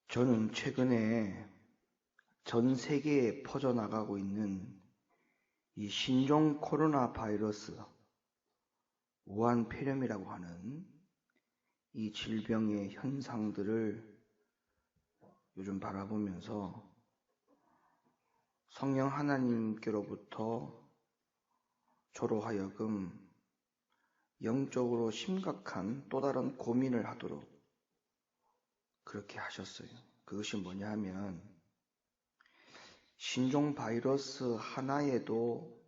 저는 최근에 전 세계에 퍼져나가고 있는 이 신종 코로나 바이러스, 우한 폐렴이라고 하는 이 질병의 현상들을 요즘 바라보면서 성령 하나님께로부터 저로 하여금 영적으로 심각한 또 다른 고민을 하도록 그렇게 하셨어요. 그것이 뭐냐 하면 신종 바이러스 하나에도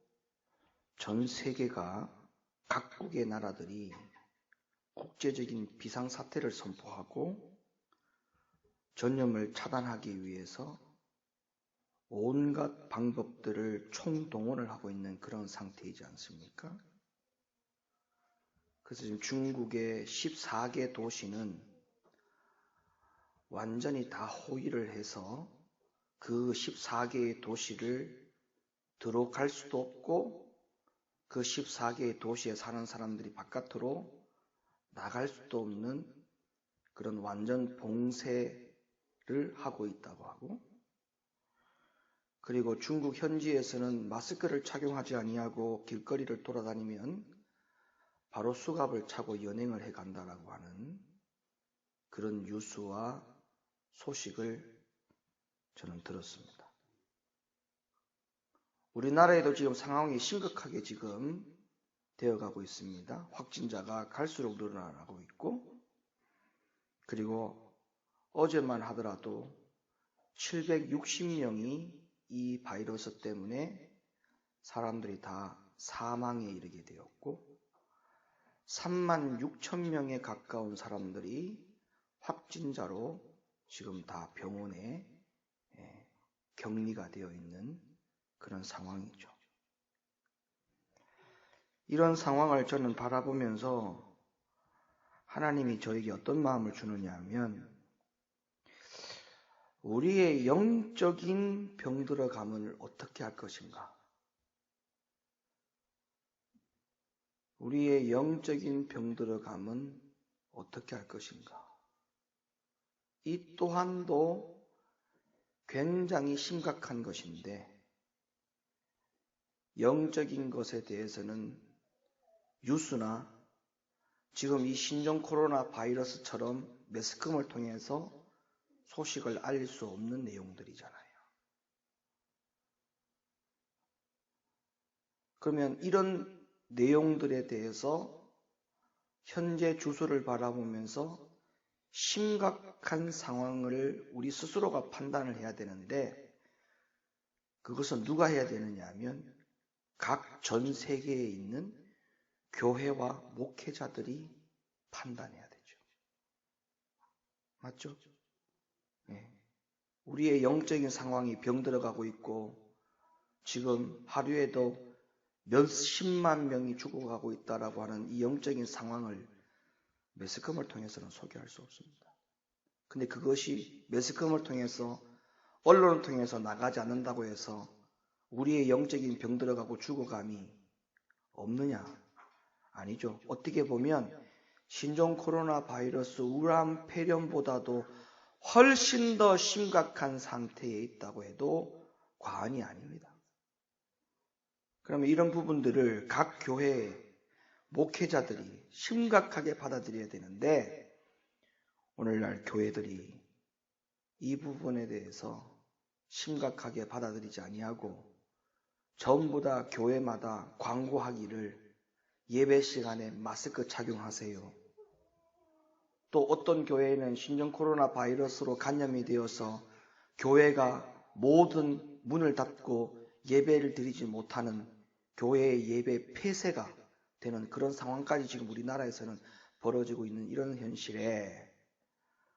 전 세계가 각국의 나라들이 국제적인 비상사태를 선포하고 전염을 차단하기 위해서 온갖 방법들을 총동원을 하고 있는 그런 상태이지 않습니까? 그래서 지금 중국의 14개 도시는 완전히 다 호위를 해서 그 14개의 도시를 들어갈 수도 없고 그 14개의 도시에 사는 사람들이 바깥으로 나갈 수도 없는 그런 완전 봉쇄를 하고 있다고 하고, 그리고 중국 현지에서는 마스크를 착용하지 아니하고 길거리를 돌아다니면 바로 수갑을 차고 연행을 해간다라고 하는 그런 뉴스와 소식을 저는 들었습니다. 우리나라에도 지금 상황이 심각하게 지금 되어가고 있습니다. 확진자가 갈수록 늘어나고 있고, 그리고 어제만 하더라도 760명이 이 바이러스 때문에 사람들이 다 사망에 이르게 되었고 36,000명에 가까운 사람들이 확진자로 지금 다 병원에 격리가 되어 있는 그런 상황이죠. 이런 상황을 저는 바라보면서 하나님이 저에게 어떤 마음을 주느냐 하면 우리의 영적인 병들어감을 어떻게 할 것인가? 우리의 영적인 병들어감은 어떻게 할 것인가? 이 또한도 굉장히 심각한 것인데 영적인 것에 대해서는 뉴스나 지금 이 신종 코로나 바이러스처럼 매스컴을 통해서 소식을 알릴 수 없는 내용들이잖아요. 그러면 이런 내용들에 대해서 현재 주소를 바라보면서 심각한 상황을 우리 스스로가 판단을 해야 되는데 그것은 누가 해야 되느냐 하면 각 전 세계에 있는 교회와 목회자들이 판단해야 되죠. 맞죠? 네. 우리의 영적인 상황이 병들어가고 있고 지금 하루에도 몇십만 명이 죽어가고 있다라고 하는 이 영적인 상황을 매스컴을 통해서는 소개할 수 없습니다. 근데 그것이 매스컴을 통해서 언론을 통해서 나가지 않는다고 해서 우리의 영적인 병들어가고 죽어감이 없느냐? 아니죠. 어떻게 보면 신종 코로나 바이러스 우한 폐렴보다도 훨씬 더 심각한 상태에 있다고 해도 과언이 아닙니다. 그러면 이런 부분들을 각 교회 목회자들이 심각하게 받아들여야 되는데 오늘날 교회들이 이 부분에 대해서 심각하게 받아들이지 아니하고 전부 다 교회마다 광고하기를 예배 시간에 마스크 착용하세요. 또 어떤 교회는 신종 코로나 바이러스로 감염이 되어서 교회가 모든 문을 닫고 예배를 드리지 못하는 교회의 예배 폐쇄가 되는 그런 상황까지 지금 우리나라에서는 벌어지고 있는 이런 현실에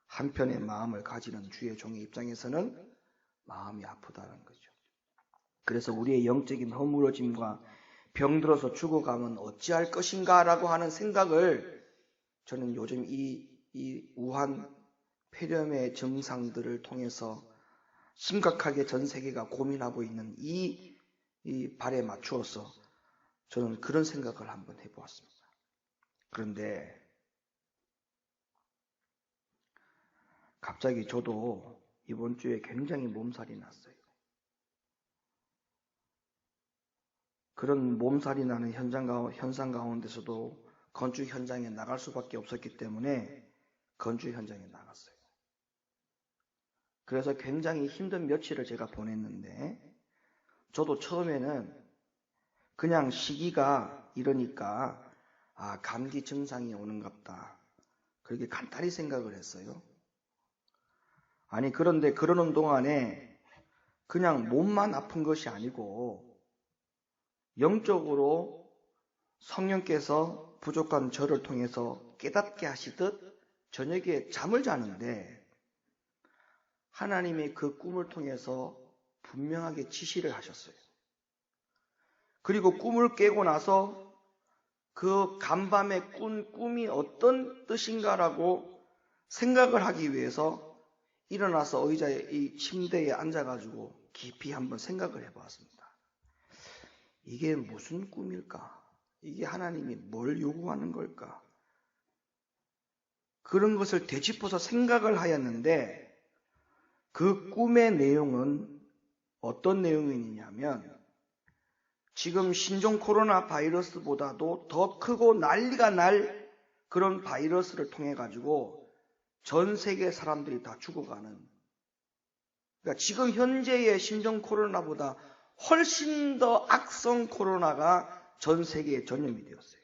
한편의 마음을 가지는 주의 종의 입장에서는 마음이 아프다는 거죠. 그래서 우리의 영적인 허물어짐과 병들어서 죽어가면 어찌할 것인가 라고 하는 생각을 저는 요즘 이 우한 폐렴의 증상들을 통해서 심각하게 전 세계가 고민하고 있는 이 발에 맞추어서 저는 그런 생각을 한번 해보았습니다. 그런데 갑자기 저도 이번 주에 굉장히 몸살이 났어요. 그런 몸살이 나는 현상 가운데서도 건축 현장에 나갈 수밖에 없었기 때문에 건축 현장에 나갔어요. 그래서 굉장히 힘든 며칠을 제가 보냈는데, 저도 처음에는 그냥 시기가 이러니까 감기 증상이 오는갑다, 그렇게 간단히 생각을 했어요. 아니, 그런데 그러는 동안에 그냥 몸만 아픈 것이 아니고 영적으로 성령께서 부족한 저를 통해서 깨닫게 하시듯 저녁에 잠을 자는데 하나님의 그 꿈을 통해서 분명하게 지시를 하셨어요. 그리고 꿈을 깨고 나서 그 간밤에 꾼 꿈이 어떤 뜻인가라고 생각을 하기 위해서 일어나서 의자에, 이 침대에 앉아가지고 깊이 한번 생각을 해보았습니다. 이게 무슨 꿈일까? 이게 하나님이 뭘 요구하는 걸까? 그런 것을 되짚어서 생각을 하였는데, 그 꿈의 내용은 어떤 내용이냐면, 지금 신종 코로나 바이러스보다도 더 크고 난리가 날 그런 바이러스를 통해 가지고 전 세계 사람들이 다 죽어가는, 그러니까 지금 현재의 신종 코로나보다 훨씬 더 악성 코로나가 전 세계에 전염이 되었어요.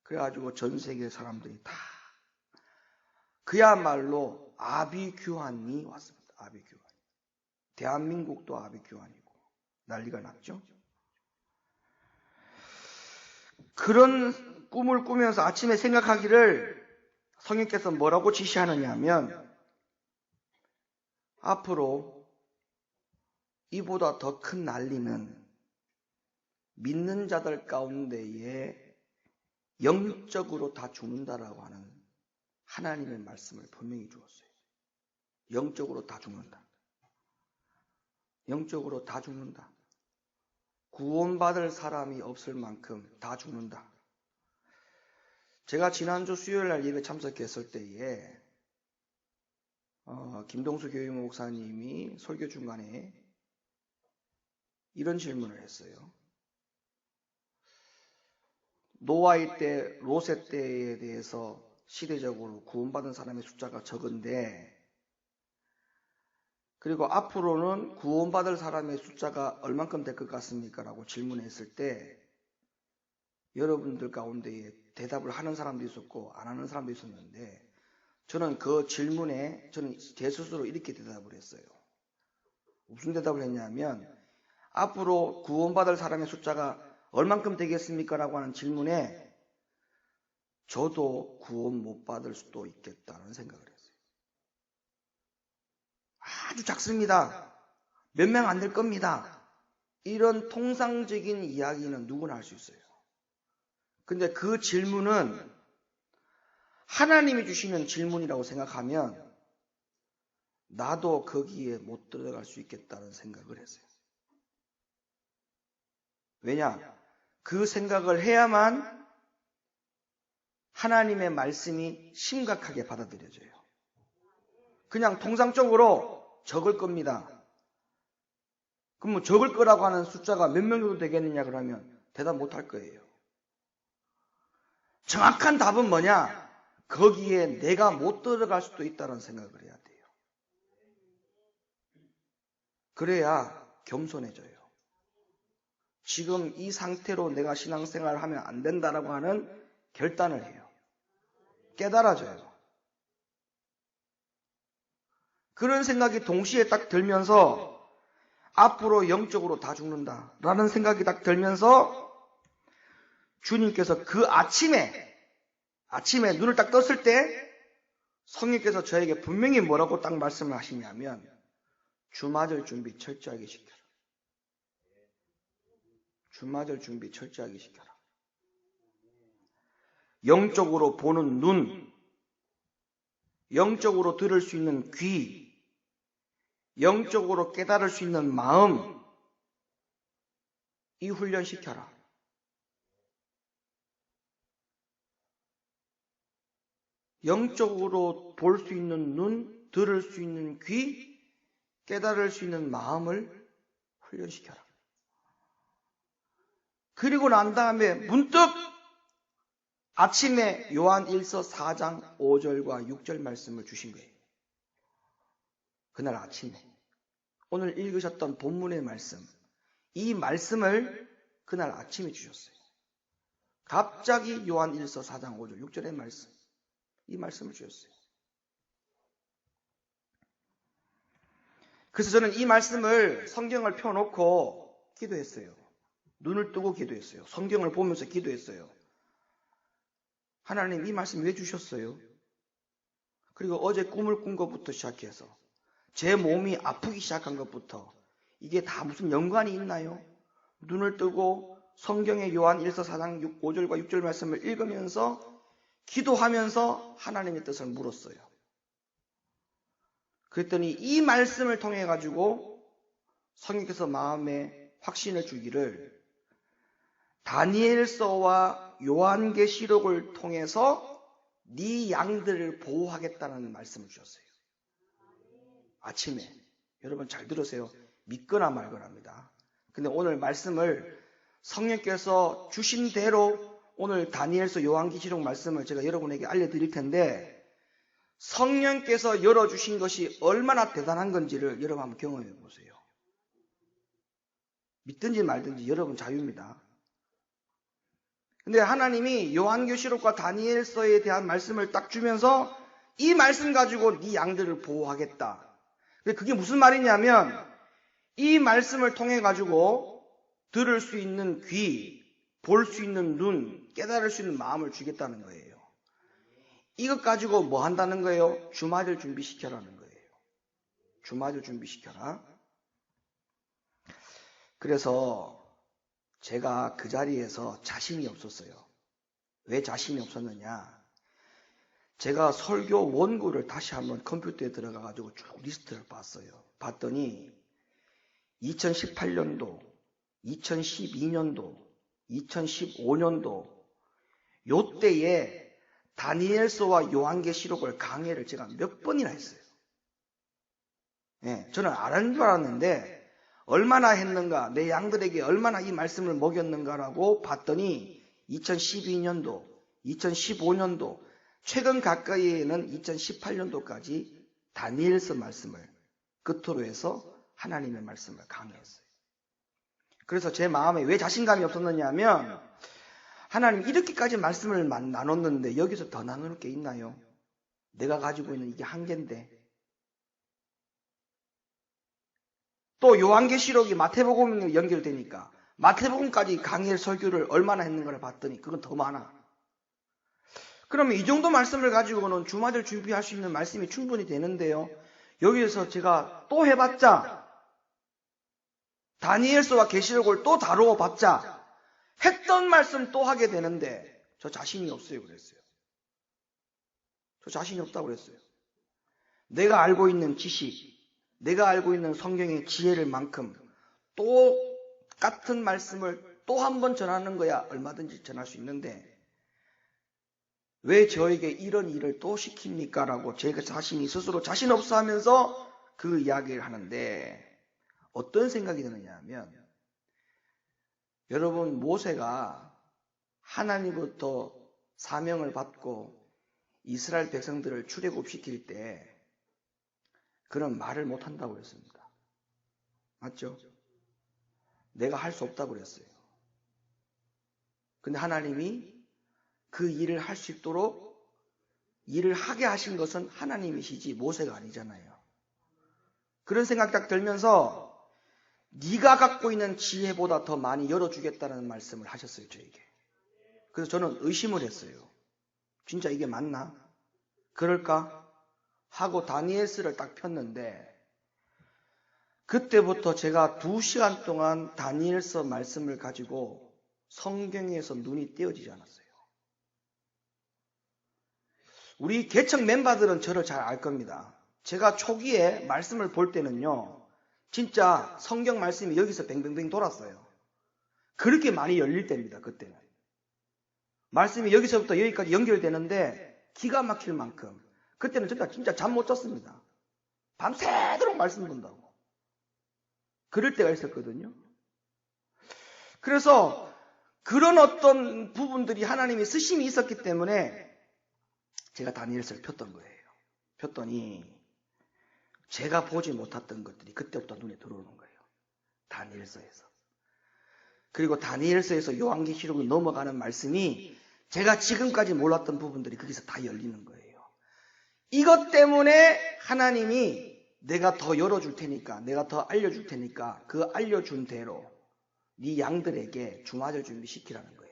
그래가지고 전 세계 사람들이 다 그야말로 아비규환이 왔습니다. 아비규환. 대한민국도 아비규환이고 난리가 났죠. 그런 꿈을 꾸면서 아침에 생각하기를 성령께서 뭐라고 지시하느냐 하면, 앞으로 이보다 더 큰 난리는 믿는 자들 가운데에 영적으로 다 죽는다라고 하는 하나님의 말씀을 분명히 주었어요. 영적으로 다 죽는다. 영적으로 다 죽는다. 구원받을 사람이 없을 만큼 다 죽는다. 제가 지난주 수요일날 예배 참석했을 때에 김동수 교육 목사님이 설교 중간에 이런 질문을 했어요. 노아의 때, 롯의 때에 대해서 시대적으로 구원받은 사람의 숫자가 적은데, 그리고 앞으로는 구원받을 사람의 숫자가 얼만큼 될 것 같습니까? 라고 질문했을 때 여러분들 가운데에 대답을 하는 사람도 있었고 안 하는 사람도 있었는데, 저는 그 질문에 제 스스로 이렇게 대답을 했어요. 무슨 대답을 했냐면, 앞으로 구원받을 사람의 숫자가 얼만큼 되겠습니까? 라고 하는 질문에 저도 구원 못 받을 수도 있겠다는 생각을 했어요. 아주 작습니다. 몇 명 안 될 겁니다. 이런 통상적인 이야기는 누구나 할 수 있어요. 근데 그 질문은 하나님이 주시는 질문이라고 생각하면 나도 거기에 못 들어갈 수 있겠다는 생각을 했어요. 왜냐? 그 생각을 해야만 하나님의 말씀이 심각하게 받아들여져요. 그냥 통상적으로 적을 겁니다. 그럼 뭐 적을 거라고 하는 숫자가 몇 명 정도 되겠느냐 그러면 대답 못 할 거예요. 정확한 답은 뭐냐? 거기에 내가 못 들어갈 수도 있다는 생각을 해야 돼요. 그래야 겸손해져요. 지금 이 상태로 내가 신앙생활을 하면 안 된다라고 하는 결단을 해요. 깨달아져요. 그런 생각이 동시에 딱 들면서 앞으로 영적으로 다 죽는다라는 생각이 딱 들면서 주님께서 그 아침에 눈을 딱 떴을 때 성령께서 저에게 분명히 뭐라고 딱 말씀을 하시냐면, 주맞을 준비 철저하게 시켜라. 주맞을 준비 철저하게 시켜라. 영적으로 보는 눈, 영적으로 들을 수 있는 귀, 영적으로 깨달을 수 있는 마음, 이 훈련 시켜라. 영적으로 볼 수 있는 눈, 들을 수 있는 귀, 깨달을 수 있는 마음을 훈련시켜라. 그리고 난 다음에 문득 아침에 요한 1서 4장 5절과 6절 말씀을 주신 거예요. 그날 아침에 오늘 읽으셨던 본문의 말씀, 이 말씀을 그날 아침에 주셨어요. 갑자기 요한 1서 4장 5절 6절의 말씀, 이 말씀을 주셨어요. 그래서 저는 이 말씀을 성경을 펴놓고 기도했어요. 눈을 뜨고 기도했어요. 성경을 보면서 기도했어요. 하나님, 이 말씀 왜 주셨어요? 그리고 어제 꿈을 꾼 것부터 시작해서 제 몸이 아프기 시작한 것부터 이게 다 무슨 연관이 있나요? 눈을 뜨고 성경의 요한 1서 4장 5절과 6절 말씀을 읽으면서 기도하면서 하나님의 뜻을 물었어요. 그랬더니 이 말씀을 통해 가지고 성령께서 마음에 확신을 주기를 다니엘서와 요한계시록을 통해서 네 양들을 보호하겠다는 말씀을 주셨어요. 아침에. 여러분 잘 들으세요. 믿거나 말거나입니다. 근데 오늘 말씀을 성령께서 주신 대로 오늘 다니엘서 요한계시록 말씀을 제가 여러분에게 알려드릴 텐데 성령께서 열어주신 것이 얼마나 대단한 건지를 여러분 한번 경험해 보세요. 믿든지 말든지 여러분 자유입니다. 근데 하나님이 요한계시록과 다니엘서에 대한 말씀을 딱 주면서 이 말씀 가지고 네 양들을 보호하겠다. 근데 그게 무슨 말이냐면 이 말씀을 통해 가지고 들을 수 있는 귀, 볼 수 있는 눈, 깨달을 수 있는 마음을 주겠다는 거예요. 이것 가지고 뭐 한다는 거예요? 주맞을 준비시켜라는 거예요. 주맞을 준비시켜라. 그래서 제가 그 자리에서 자신이 없었어요. 왜 자신이 없었느냐? 제가 설교 원고를 다시 한번 컴퓨터에 들어가가지고 쭉 리스트를 봤어요. 봤더니 2018년도, 2012년도, 2015년도 요때에 다니엘서와 요한계시록을 강해를 제가 몇 번이나 했어요. 예, 저는 안 한 줄 알았는데 얼마나 했는가, 내 양들에게 얼마나 이 말씀을 먹였는가라고 봤더니 2012년도, 2015년도, 최근 가까이에는 2018년도까지 다니엘서 말씀을 끝으로 해서 하나님의 말씀을 강해했어요. 그래서 제 마음에 왜 자신감이 없었느냐 하면 하나님 이렇게까지 말씀을 나눴는데 여기서 더 나눌 게 있나요? 내가 가지고 있는 이게 한계인데. 또 요한계시록이 마태복음에 연결되니까 마태복음까지 강의 설교를 얼마나 했는가를 봤더니 그건 더 많아. 그러면 이 정도 말씀을 가지고는 주마들 준비할 수 있는 말씀이 충분히 되는데요. 여기에서 제가 또 해봤자 다니엘서와 계시록을 또 다루어 봤자 했던 말씀 또 하게 되는데 저 자신이 없어요 그랬어요. 저 자신이 없다고 그랬어요. 내가 알고 있는 지식, 내가 알고 있는 성경의 지혜를 만큼 또 같은 말씀을 또 한 번 전하는 거야 얼마든지 전할 수 있는데 왜 저에게 이런 일을 또 시킵니까? 라고 제가 자신이 스스로 자신 없어 하면서 그 이야기를 하는데 어떤 생각이 드느냐 하면 여러분 모세가 하나님부터 사명을 받고 이스라엘 백성들을 출애굽시킬 때 그런 말을 못한다고 그랬습니다. 맞죠? 내가 할 수 없다고 그랬어요. 근데 하나님이 그 일을 할 수 있도록 일을 하게 하신 것은 하나님이시지 모세가 아니잖아요. 그런 생각이 딱 들면서 네가 갖고 있는 지혜보다 더 많이 열어주겠다는 말씀을 하셨어요, 저에게. 그래서 저는 의심을 했어요. 진짜 이게 맞나? 그럴까? 하고 다니엘서를 딱 폈는데 그때부터 제가 2시간 동안 다니엘서 말씀을 가지고 성경에서 눈이 떼어지지 않았어요. 우리 개척 멤버들은 저를 잘 알 겁니다. 제가 초기에 말씀을 볼 때는요. 진짜 성경 말씀이 여기서 뱅뱅뱅 돌았어요. 그렇게 많이 열릴 때입니다. 그때는. 말씀이 여기서부터 여기까지 연결되는데 기가 막힐 만큼 그때는 진짜 잠 못 잤습니다. 밤새도록 말씀 본다고. 그럴 때가 있었거든요. 그래서 그런 어떤 부분들이 하나님의 쓰심이 있었기 때문에 제가 다니엘서를 폈던 거예요. 폈더니 제가 보지 못했던 것들이 그때부터 눈에 들어오는 거예요. 다니엘서에서. 그리고 다니엘서에서 요한계시록으로 넘어가는 말씀이 제가 지금까지 몰랐던 부분들이 거기서 다 열리는 거예요. 이것 때문에 하나님이 내가 더 열어줄 테니까, 내가 더 알려줄 테니까 그 알려준 대로 네 양들에게 주맞을 준비시키라는 거예요.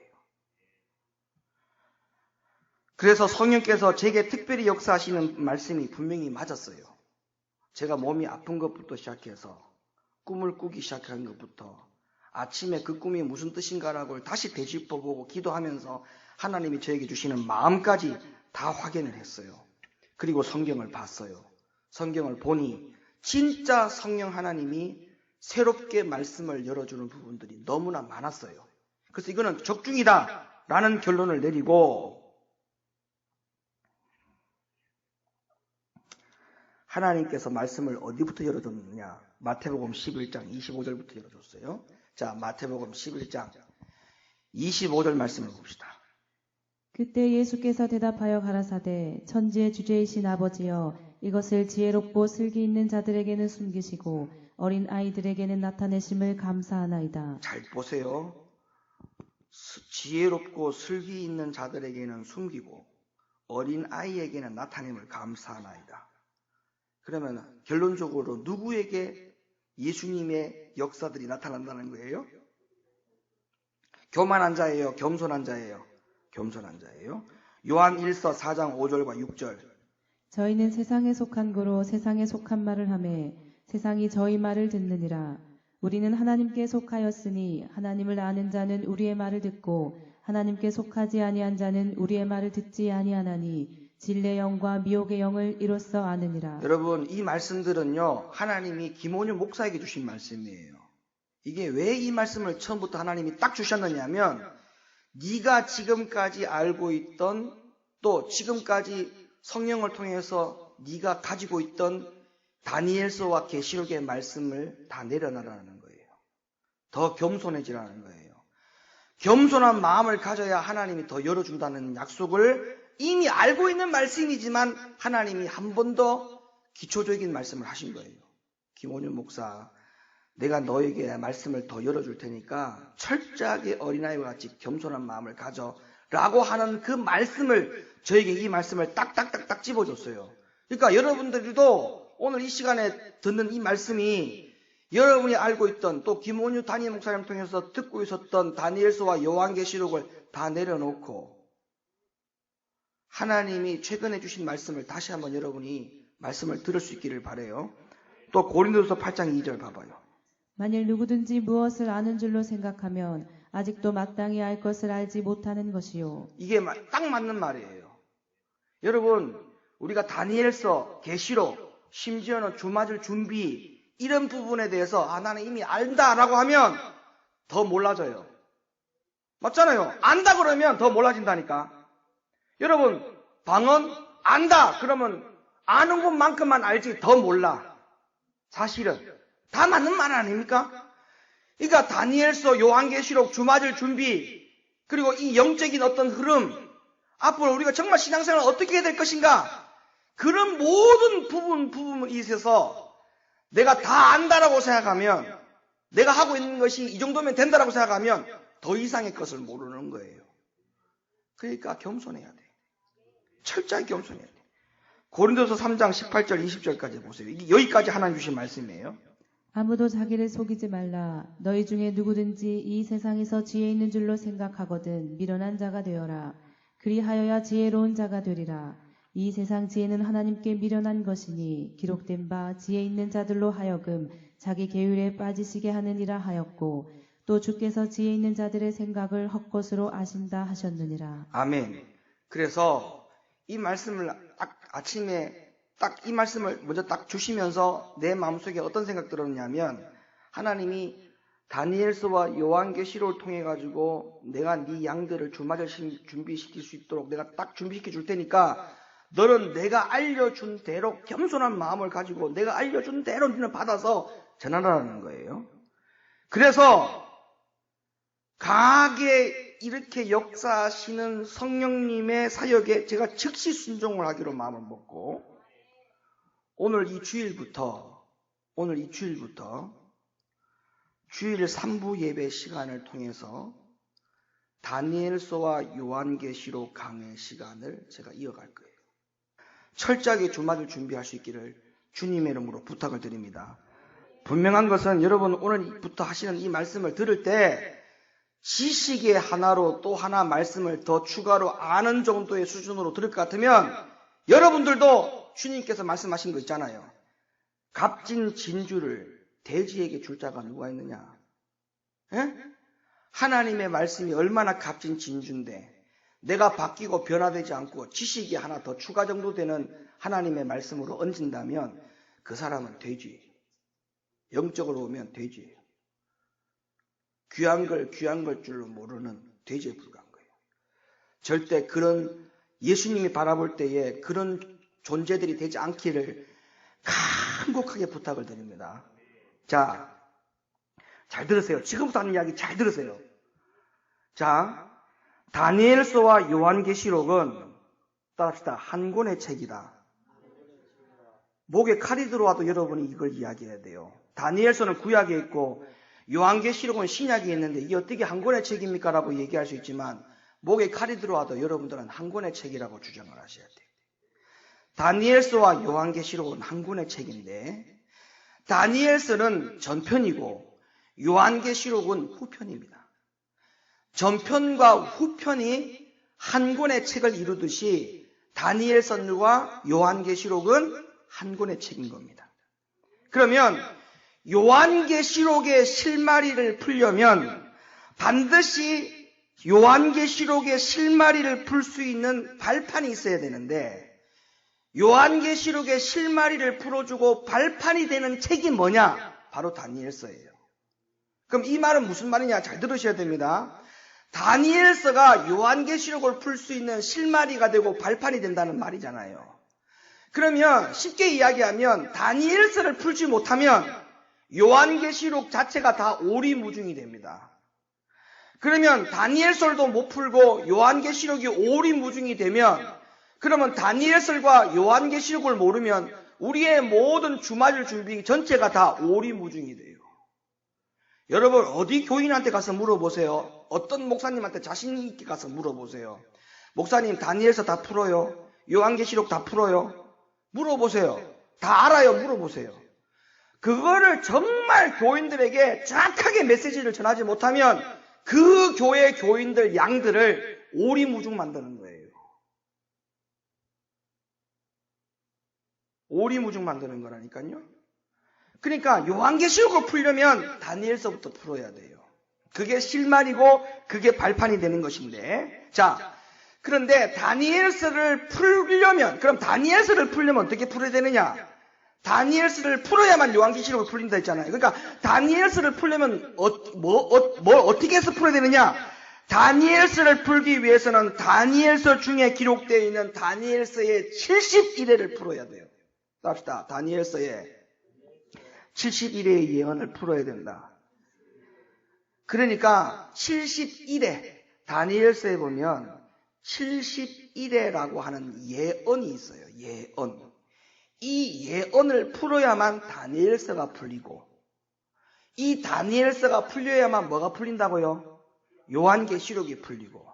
그래서 성령께서 제게 특별히 역사하시는 말씀이 분명히 맞았어요. 제가 몸이 아픈 것부터 시작해서 꿈을 꾸기 시작한 것부터 아침에 그 꿈이 무슨 뜻인가라고 다시 되짚어보고 기도하면서 하나님이 저에게 주시는 마음까지 다 확인을 했어요. 그리고 성경을 봤어요. 성경을 보니 진짜 성령 하나님이 새롭게 말씀을 열어주는 부분들이 너무나 많았어요. 그래서 이거는 적중이다 라는 결론을 내리고 하나님께서 말씀을 어디부터 열어줬느냐. 마태복음 11장 25절부터 열어줬어요. 자, 마태복음 11장 25절 말씀을 봅시다. 그때 예수께서 대답하여 가라사대 천지의 주제이신 아버지여 이것을 지혜롭고 슬기 있는 자들에게는 숨기시고 어린 아이들에게는 나타내심을 감사하나이다. 잘 보세요. 지혜롭고 슬기 있는 자들에게는 숨기고 어린 아이에게는 나타냄을 감사하나이다. 그러면 결론적으로 누구에게 예수님의 역사들이 나타난다는 거예요? 교만한 자예요? 겸손한 자예요? 겸손한 자예요. 요한 1서 4장 5절과 6절. 저희는 세상에 속한 거로 세상에 속한 말을 하매 세상이 저희 말을 듣느니라. 우리는 하나님께 속하였으니 하나님을 아는 자는 우리의 말을 듣고 하나님께 속하지 아니한 자는 우리의 말을 듣지 아니하나니 진리의 영과 미혹의 영을 이로써 아느니라. 여러분, 이 말씀들은요, 하나님이 김원효 목사에게 주신 말씀이에요. 이게 왜 이 말씀을 처음부터 하나님이 딱 주셨느냐면 네가 지금까지 알고 있던 또 지금까지 성령을 통해서 네가 가지고 있던 다니엘서와 계시록의 말씀을 다 내려놔라는 거예요. 더 겸손해지라는 거예요. 겸손한 마음을 가져야 하나님이 더 열어준다는 약속을 이미 알고 있는 말씀이지만 하나님이 한 번 더 기초적인 말씀을 하신 거예요. 김원윤 목사, 내가 너에게 말씀을 더 열어줄 테니까 철저하게 어린아이와 같이 겸손한 마음을 가져라고 하는 그 말씀을 저에게 이 말씀을 딱딱딱딱 집어줬어요. 그러니까 여러분들도 오늘 이 시간에 듣는 이 말씀이 여러분이 알고 있던 또 김원유 담임 목사님 통해서 듣고 있었던 다니엘서와 요한계시록을 다 내려놓고 하나님이 최근에 주신 말씀을 다시 한번 여러분이 말씀을 들을 수 있기를 바라요. 또 고린도서 8장 2절 봐봐요. 만일 누구든지 무엇을 아는 줄로 생각하면 아직도 마땅히 알 것을 알지 못하는 것이요. 이게 딱 맞는 말이에요. 여러분, 우리가 다니엘서, 계시록, 심지어는 주맞을 준비 이런 부분에 대해서 나는 이미 안다라고 하면 더 몰라져요. 맞잖아요. 안다 그러면 더 몰라진다니까. 여러분, 방언 안다 그러면 아는 것만큼만 알지 더 몰라. 사실은 다 맞는 말 아닙니까? 그러니까 다니엘서, 요한계시록, 주맞을 준비 그리고 이 영적인 어떤 흐름 앞으로 우리가 정말 신앙생활을 어떻게 해야 될 것인가 그런 모든 부분에 있어서 내가 다 안다라고 생각하면 내가 하고 있는 것이 이 정도면 된다라고 생각하면 더 이상의 것을 모르는 거예요. 그러니까 겸손해야 돼. 철저히 겸손해야 돼. 고린도서 3장 18절 20절까지 보세요. 이게 여기까지 하나님 주신 말씀이에요. 아무도 자기를 속이지 말라. 너희 중에 누구든지 이 세상에서 지혜 있는 줄로 생각하거든 미련한 자가 되어라. 그리하여야 지혜로운 자가 되리라. 이 세상 지혜는 하나님께 미련한 것이니 기록된 바 지혜 있는 자들로 하여금 자기 계율에 빠지시게 하느니라 하였고 또 주께서 지혜 있는 자들의 생각을 헛것으로 아신다 하셨느니라. 아멘. 그래서 이 말씀을 아침에 딱 이 말씀을 먼저 딱 주시면서 내 마음속에 어떤 생각 들었냐면 하나님이 다니엘서와 요한계시록을 통해 가지고 내가 네 양들을 주맞을 준비시킬 수 있도록 내가 딱 준비시켜 줄 테니까 너는 내가 알려준 대로 겸손한 마음을 가지고 내가 알려준 대로 너는 받아서 전하라는 거예요. 그래서 강하게 이렇게 역사하시는 성령님의 사역에 제가 즉시 순종을 하기로 마음을 먹고 오늘 이 주일부터 주일 3부 예배 시간을 통해서 다니엘서와 요한계시록 강의 시간을 제가 이어갈 거예요. 철저하게 주말을 준비할 수 있기를 주님의 이름으로 부탁을 드립니다. 분명한 것은 여러분 오늘부터 하시는 이 말씀을 들을 때 지식의 하나로 또 하나 말씀을 더 추가로 아는 정도의 수준으로 들을 것 같으면 여러분들도 주님께서 말씀하신 거 있잖아요. 값진 진주를 돼지에게 줄 자가 누가 있느냐? 에? 하나님의 말씀이 얼마나 값진 진주인데 내가 바뀌고 변화되지 않고 지식이 하나 더 추가 정도 되는 하나님의 말씀으로 얹은다면 그 사람은 돼지. 영적으로 보면 돼지예요. 귀한 걸 줄로 모르는 돼지에 불과한 거예요. 절대 그런 예수님이 바라볼 때에 그런 존재들이 되지 않기를 간곡하게 부탁을 드립니다. 자, 잘 들으세요. 지금부터 하는 이야기 잘 들으세요. 자, 다니엘서와 요한계시록은 따라합시다. 한 권의 책이다. 목에 칼이 들어와도 여러분이 이걸 이야기해야 돼요. 다니엘서는 구약에 있고 요한계시록은 신약에 있는데 이게 어떻게 한 권의 책입니까? 라고 얘기할 수 있지만 목에 칼이 들어와도 여러분들은 한 권의 책이라고 주장을 하셔야 돼요. 다니엘서와 요한계시록은 한 권의 책인데 다니엘서는 전편이고 요한계시록은 후편입니다. 전편과 후편이 한 권의 책을 이루듯이 다니엘서와 요한계시록은 한 권의 책인 겁니다. 그러면 요한계시록의 실마리를 풀려면 반드시 요한계시록의 실마리를 풀 수 있는 발판이 있어야 되는데 요한계시록의 실마리를 풀어주고 발판이 되는 책이 뭐냐? 바로 다니엘서예요. 그럼 이 말은 무슨 말이냐? 잘 들으셔야 됩니다. 다니엘서가 요한계시록을 풀 수 있는 실마리가 되고 발판이 된다는 말이잖아요. 그러면 쉽게 이야기하면 다니엘서를 풀지 못하면 요한계시록 자체가 다 오리무중이 됩니다. 그러면 다니엘서도 못 풀고 요한계시록이 오리무중이 되면 그러면 다니엘서와 요한계시록을 모르면 우리의 모든 주말 준비 전체가 다 오리무중이 돼요. 여러분 어디 교인한테 가서 물어보세요. 어떤 목사님한테 자신 있게 가서 물어보세요. 목사님 다니엘서 다 풀어요? 요한계시록 다 풀어요? 물어보세요. 다 알아요? 물어보세요. 그거를 정말 교인들에게 정확하게 메시지를 전하지 못하면 그 교회 교인들 양들을 오리무중 만드는 거예요. 오리무중 만드는 거라니까요. 그러니까 요한계시록을 풀려면 다니엘서부터 풀어야 돼요. 그게 실마리고 그게 발판이 되는 것인데 자 그런데 다니엘서를 풀려면 그럼 다니엘서를 풀려면 어떻게 풀어야 되느냐? 다니엘서를 풀어야만 요한계시록을 풀린다 했잖아요. 그러니까 다니엘서를 풀려면 뭘 어떻게 해서 풀어야 되느냐? 다니엘서를 풀기 위해서는 다니엘서 중에 기록되어 있는 다니엘서의 71회를 풀어야 돼요. 합시다. 다니엘서의 71회의 예언을 풀어야 된다. 그러니까 71회 다니엘서에 보면 71회라고 하는 예언이 있어요. 예언. 이 예언을 풀어야만 다니엘서가 풀리고 이 다니엘서가 풀려야만 뭐가 풀린다고요? 요한계시록이 풀리고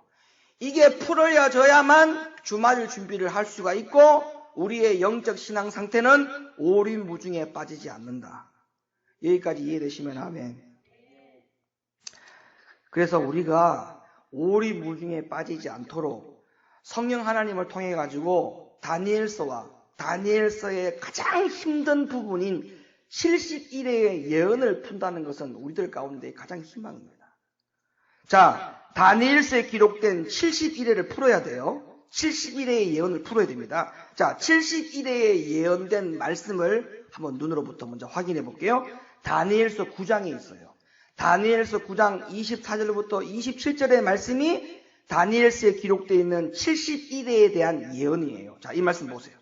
이게 풀어져야만 주말 준비를 할 수가 있고 우리의 영적 신앙 상태는 오리무중에 빠지지 않는다. 여기까지 이해되시면 아멘. 그래서 우리가 오리무중에 빠지지 않도록 성령 하나님을 통해 가지고 다니엘서의 가장 힘든 부분인 71회의 예언을 푼다는 것은 우리들 가운데 가장 희망입니다. 자, 다니엘서에 기록된 71회를 풀어야 돼요. 71회의 예언을 풀어야 됩니다. 자, 71회에 예언된 말씀을 한번 눈으로부터 먼저 확인해 볼게요. 다니엘서 9장에 있어요. 다니엘서 9장 24절부터 27절의 말씀이 다니엘서에 기록되어 있는 71회에 대한 예언이에요. 자, 이 말씀 보세요.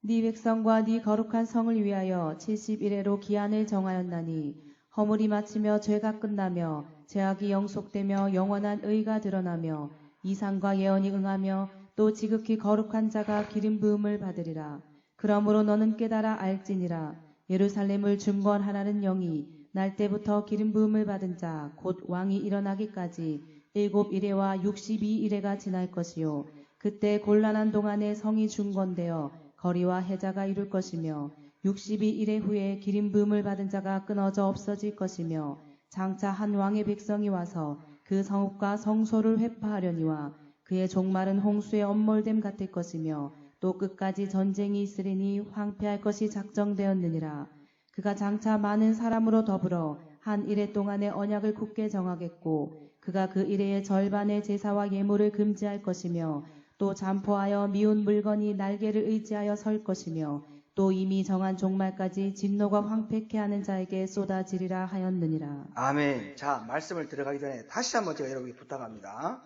네 백성과 네 거룩한 성을 위하여 71회로 기한을 정하였나니 허물이 마치며 죄가 끝나며 죄악이 영속되며 영원한 의가 드러나며 이상과 예언이 응하며 또 지극히 거룩한 자가 기름 부음을 받으리라. 그러므로 너는 깨달아 알지니라. 예루살렘을 중건하라는 영이 날 때부터 기름 부음을 받은 자 곧 왕이 일어나기까지 7일에와 62일에가 지날 것이요. 그때 곤란한 동안에 성이 중건되어 거리와 해자가 이룰 것이며 62일의 후에 기름 부음을 받은 자가 끊어져 없어질 것이며 장차 한 왕의 백성이 와서 그 성읍과 성소를 회파하려니와 그의 종말은 홍수의 엄몰됨 같을 것이며 또 끝까지 전쟁이 있으리니 황폐할 것이 작정되었느니라. 그가 장차 많은 사람으로 더불어 한 일해 동안의 언약을 굳게 정하겠고 그가 그 일해의 절반의 제사와 예물을 금지할 것이며 또 잠포하여 미운 물건이 날개를 의지하여 설 것이며 또 이미 정한 종말까지 진노가 황폐케 하는 자에게 쏟아지리라 하였느니라. 아멘. 자, 말씀을 들어가기 전에 다시 한번 제가 여러분께 부탁합니다.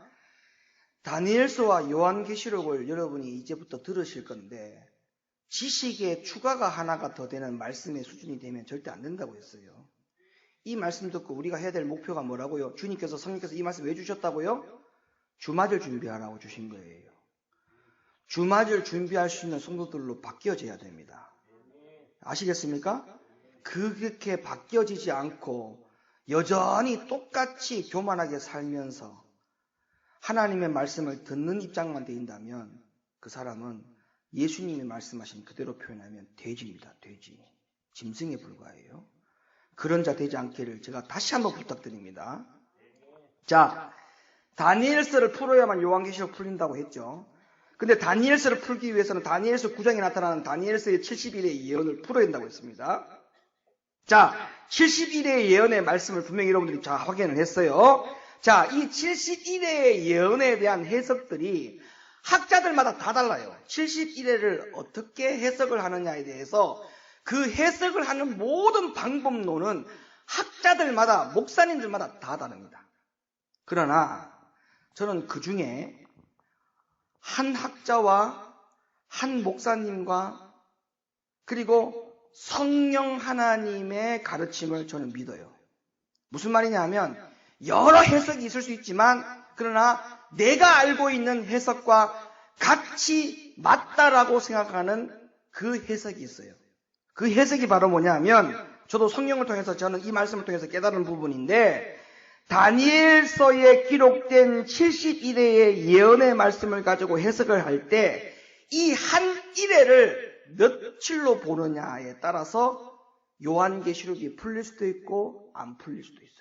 다니엘서와 요한계시록을 여러분이 이제부터 들으실 건데 지식의 추가가 하나가 더 되는 말씀의 수준이 되면 절대 안 된다고 했어요. 이 말씀 듣고 우리가 해야 될 목표가 뭐라고요? 주님께서 성령께서 이 말씀 왜 주셨다고요? 주맞을 준비하라고 주신 거예요. 주맞을 준비할 수 있는 성도들로 바뀌어져야 됩니다. 아시겠습니까? 그렇게 바뀌어지지 않고 여전히 똑같이 교만하게 살면서 하나님의 말씀을 듣는 입장만 되인다면 그 사람은 예수님이 말씀하신 그대로 표현하면 돼지입니다. 돼지. 짐승에 불과해요. 그런 자 되지 않기를 제가 다시 한번 부탁드립니다. 자, 다니엘서를 풀어야만 요한계시록 풀린다고 했죠. 근데 다니엘서를 풀기 위해서는 다니엘서 9장에 나타나는 다니엘서의 71회의 예언을 풀어야 된다고 했습니다. 자, 71회의 예언의 말씀을 분명히 여러분들이 잘 확인을 했어요. 자, 이 71회의 예언에 대한 해석들이 학자들마다 다 달라요. 71회를 어떻게 해석을 하느냐에 대해서 그 해석을 하는 모든 방법론은 학자들마다, 목사님들마다 다 다릅니다. 그러나 저는 그 중에 한 학자와 한 목사님과 그리고 성령 하나님의 가르침을 저는 믿어요. 무슨 말이냐 하면 여러 해석이 있을 수 있지만 그러나 내가 알고 있는 해석과 같이 맞다라고 생각하는 그 해석이 있어요. 그 해석이 바로 뭐냐 하면 저도 성령을 통해서 저는 이 말씀을 통해서 깨달은 부분인데 다니엘서에 기록된 71회의 예언의 말씀을 가지고 해석을 할 때 이 한 일회를 며칠로 보느냐에 따라서 요한계시록이 풀릴 수도 있고 안 풀릴 수도 있어요.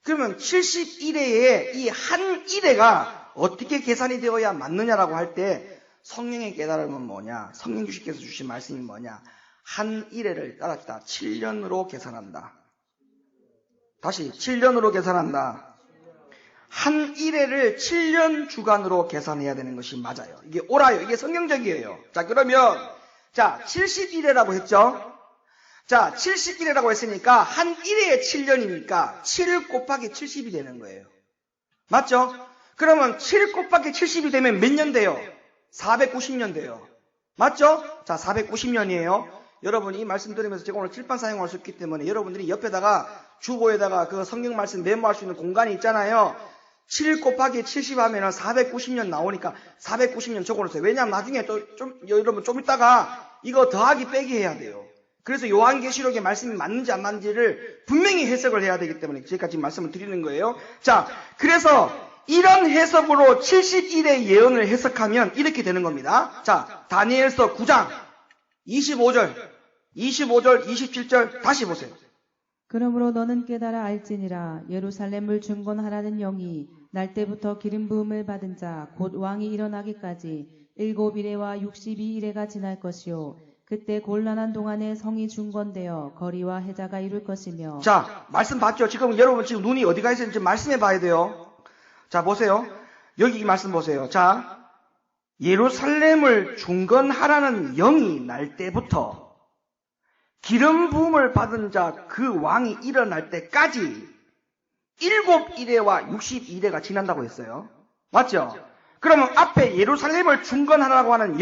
그러면 71회에 이 한 일회가 어떻게 계산이 되어야 맞느냐라고 할 때 성령의 깨달음은 뭐냐? 성령 주시께서 주신 말씀이 뭐냐? 한 일회를 따라다 7년으로 계산한다. 다시 7년으로 계산한다. 한 일회를 7년 주간으로 계산해야 되는 것이 맞아요. 이게 옳아요. 이게 성경적이에요. 자, 그러면 71회라고 했죠? 자, 71회라고 했으니까 한 1회에 7년이니까 7 곱하기 70이 되는 거예요. 맞죠? 그러면 7 곱하기 70이 되면 몇 년 돼요? 490년 돼요. 맞죠? 자, 490년이에요. 여러분이 이 말씀 들으면서 제가 오늘 칠판 사용할 수 있기 때문에 여러분들이 옆에다가 주보에다가 그 성경 말씀 메모할 수 있는 공간이 있잖아요. 7 곱하기 70 하면은 490년 나오니까 490년 적어놓으세요. 왜냐하면 나중에 여러분 좀 이따가 이거 더하기 빼기 해야 돼요. 그래서 요한계시록의 말씀이 맞는지 안 맞는지를 분명히 해석을 해야 되기 때문에 제가 지금 말씀을 드리는 거예요. 자, 그래서 이런 해석으로 71의 예언을 해석하면 이렇게 되는 겁니다. 자, 다니엘서 9장 25절, 27절 다시 보세요. 그러므로 너는 깨달아 알지니라. 예루살렘을 중건하라는 영이 날 때부터 기름 부음을 받은 자 곧 왕이 일어나기까지 7일에와 62일에가 지날 것이요. 그때 곤란한 동안에 성이 중건되어 거리와 해자가 이룰 것이며. 자, 말씀 봤죠? 지금 여러분 지금 눈이 어디가 있는지 말씀해 봐야 돼요. 자, 보세요. 여기 이 말씀 보세요. 자, 예루살렘을 중건하라는 영이 날 때부터 기름 부음을 받은 자 그 왕이 일어날 때까지 7일에와 62일에가 지난다고 했어요. 맞죠? 그러면 앞에 예루살렘을 중건하라고 하는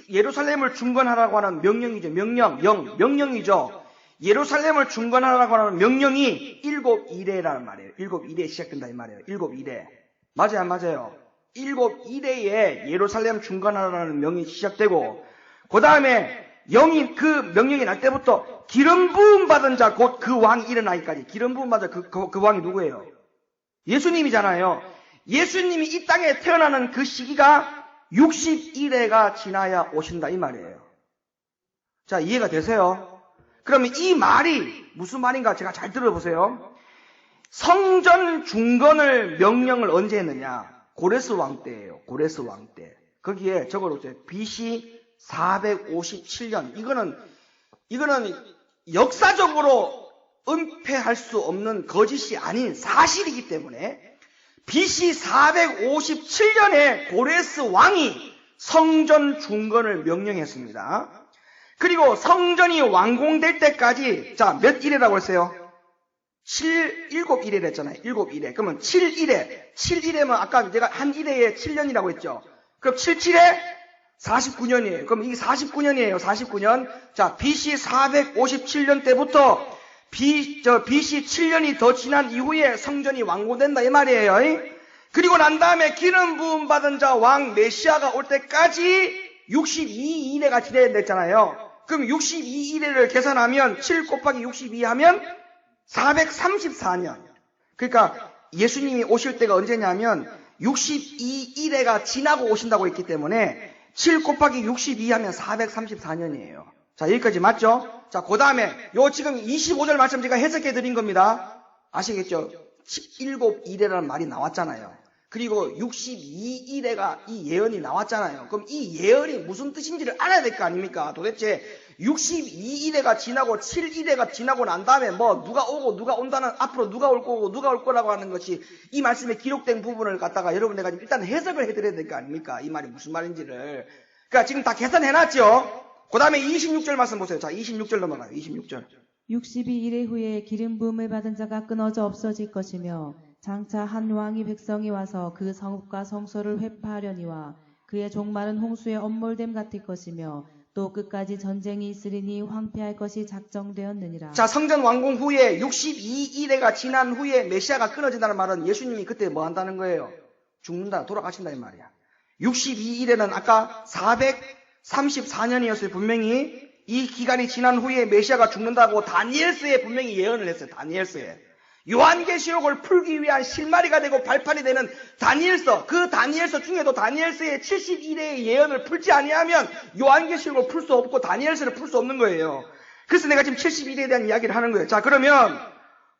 예루살렘을 중건하라고 하는 명령이죠. 명령이죠. 예루살렘을 중건하라고 하는 명령이 7이레라는 말이에요. 7이레에 시작된다 이 말이에요. 7이레. 맞아요, 안 맞아요? 7이레에 예루살렘 중건하라는 명이 시작되고, 그 다음에 그 명령이 날 때부터 기름 부음 받은 자, 곧 그 왕이 일어나기까지. 기름 부음 받은 그 왕이 누구예요? 예수님이잖아요. 예수님이 이 땅에 태어나는 그 시기가 60일에가 지나야 오신다 이 말이에요. 자, 이해가 되세요? 그러면 이 말이 무슨 말인가 제가 잘 들어보세요. 성전 중건을 명령을 언제 했느냐? 고레스 왕 때예요. 고레스 왕 때. 거기에 적어놓으세요. BC 457년. 이거는 역사적으로 은폐할 수 없는 거짓이 아닌 사실이기 때문에 BC 457년에 고레스 왕이 성전 중건을 명령했습니다. 그리고 성전이 완공될 때까지, 자, 몇 일이라고 했어요? 7일이라 했잖아요. 7일에. 그러면 7일에면 아까 제가 한 일에 7년이라고 했죠. 그럼 77에 49년이에요. 그럼 이게 49년이에요. 49년. 자, BC 457년 때부터 BC 7년이 더 지난 이후에 성전이 완공된다 이 말이에요. 그리고 난 다음에 기름 부음 받은 자 왕 메시아가 올 때까지 62일에가 지내야 됐잖아요. 그럼 62일에를 계산하면 7 곱하기 62 하면 434년. 그러니까 예수님이 오실 때가 언제냐면 62일에가 지나고 오신다고 했기 때문에 7 곱하기 62 하면 434년이에요. 자, 여기까지 맞죠? 자, 그 다음에 요 지금 25절 말씀 제가 해석해 드린 겁니다. 아시겠죠? 17일이라는 말이 나왔잖아요. 그리고 62일에가 이 예언이 나왔잖아요. 그럼 이 예언이 무슨 뜻인지를 알아야 될 거 아닙니까? 도대체 62일에가 지나고 7일에가 지나고 난 다음에 뭐 누가 오고 누가 온다는, 앞으로 누가 올 거고 누가 올 거라고 하는 것이 이 말씀에 기록된 부분을 갖다가 여러분 내가 일단 해석을 해드려야 될 거 아닙니까? 이 말이 무슨 말인지를. 그러니까 지금 다 계산해놨죠? 그 다음에 26절 말씀 보세요. 자, 26절 넘어가요. 26절. 62일의 후에 기름 부음을 받은 자가 끊어져 없어질 것이며 장차 한 왕이 백성이 와서 그 성읍과 성소를 회파하려니와 그의 종말은 홍수의 엄몰됨 같을 것이며 또 끝까지 전쟁이 있으리니 황폐할 것이 작정되었느니라. 자, 성전 완공 후에 62일에가 지난 후에 메시아가 끊어진다는 말은 예수님이 그때 뭐 한다는 거예요? 죽는다, 돌아가신다 이 말이야. 62일에는 아까 434년이었어요. 분명히 이 기간이 지난 후에 메시아가 죽는다고 다니엘서에 분명히 예언을 했어요. 다니엘서에. 요한계시록을 풀기 위한 실마리가 되고 발판이 되는 다니엘서, 그 다니엘서 중에도 다니엘서의 71회의 예언을 풀지 아니하면 요한계시록을 풀 수 없고 다니엘서를 풀 수 없는 거예요. 그래서 내가 지금 71회에 대한 이야기를 하는 거예요. 자, 그러면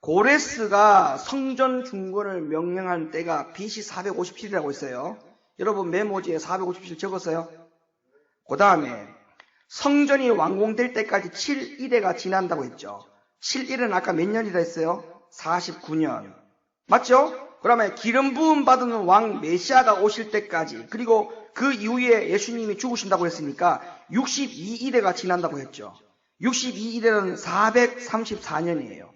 고레스가 성전 중건을 명령한 때가 BC 457이라고 했어요. 여러분 메모지에 457 적었어요? 그 다음에 성전이 완공될 때까지 7일에가 지난다고 했죠. 7일은 아까 몇 년이라 했어요? 49년. 맞죠? 그러면 기름 부음 받은 왕 메시아가 오실 때까지, 그리고 그 이후에 예수님이 죽으신다고 했으니까 62일에가 지난다고 했죠. 62일에는 434년이에요.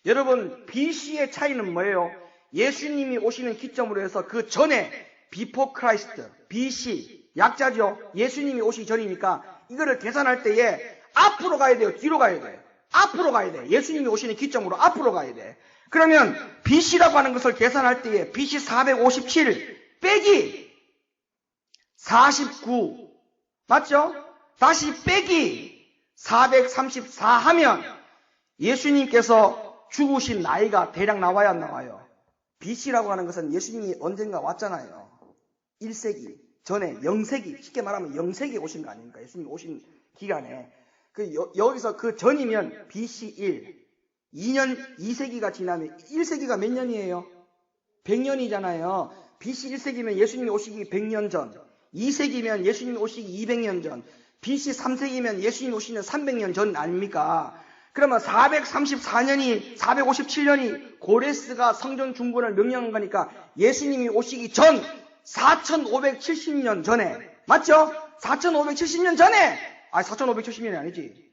여러분 BC의 차이는 뭐예요? 예수님이 오시는 기점으로 해서 그 전에 Before Christ, BC 약자죠. 예수님이 오시기 전이니까 이거를 계산할 때에 앞으로 가야 돼요? 뒤로 가야 돼요? 앞으로 가야 돼. 예수님이 오시는 기점으로 앞으로 가야 돼. 그러면 BC라고 하는 것을 계산할 때에 BC 457 빼기 49 맞죠? 다시 빼기 434 하면 예수님께서 죽으신 나이가 대략 나와야 안 나와요? BC라고 하는 것은 예수님이 언젠가 왔잖아요. 1세기 전에 0세기, 쉽게 말하면 0세기에 오신 거 아닙니까? 예수님이 오신 기간에. 여기서 그 전이면 BC 1, 2년, 2세기가 지나면 1세기가 몇 년이에요? 100년이잖아요. BC 1세기면 예수님이 오시기 100년 전, 2세기면 예수님이 오시기 200년 전, BC 3세기면 예수님이 오시는 300년 전 아닙니까? 그러면 457년이 고레스가 성전 중건을 명령한 거니까 예수님이 오시기 전 4570년 전에, 맞죠? 4570년 전에, 4570년이 아니지.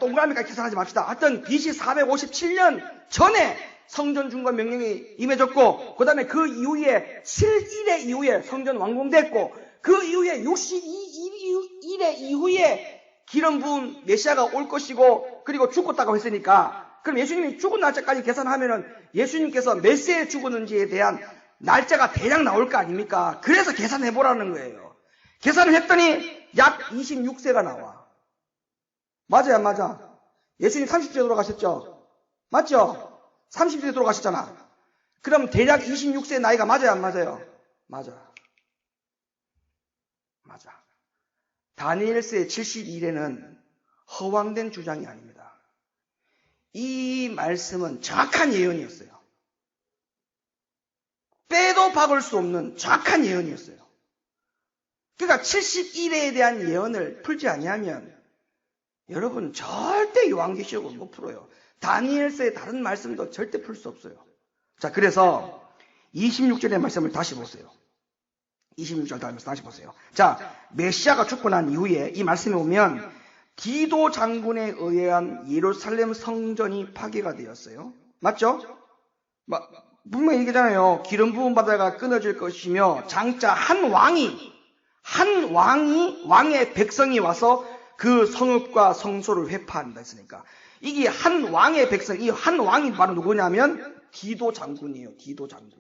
동그라미까지 계산하지 맙시다. 하여튼 BC 457년 전에 성전 중과 명령이 임해졌고, 그 다음에 그 이후에 7일의 이후에 성전 완공됐고, 그 이후에 62일의 이후에 기름 부은 메시아가 올 것이고, 그리고 죽었다고 했으니까, 그럼 예수님이 죽은 날짜까지 계산하면은 예수님께서 몇 세에 죽었는지에 대한 날짜가 대략 나올 거 아닙니까? 그래서 계산해보라는 거예요. 계산을 했더니 약 26세가 나와. 맞아요, 안 맞아? 예수님 30세에 돌아가셨죠? 맞죠? 30세에 돌아가셨잖아. 그럼 대략 26세 나이가 맞아요, 안 맞아요? 맞아. 맞아. 다니엘서의 72일에는 허황된 주장이 아닙니다. 이 말씀은 정확한 예언이었어요. 빼도 박을 수 없는 정확한 예언이었어요. 그러니까 71회에 대한 예언을 풀지 아니하면 여러분 절대 요한계시록을 못 풀어요. 다니엘서의 다른 말씀도 절대 풀 수 없어요. 자, 그래서 26절의 말씀을 다시 보세요. 26절 다시 보세요. 자, 메시아가 죽고 난 이후에 이 말씀에 보면 디도 장군에 의한 예루살렘 성전이 파괴가 되었어요. 맞죠? 분명히 얘기잖아요. 기름 부은 바다가 끊어질 것이며 장차 왕의 백성이 와서 그 성읍과 성소를 회파한다 했으니까 이게 한 왕의 백성, 이 한 왕이 바로 누구냐면 디도 장군이에요. 디도 장군.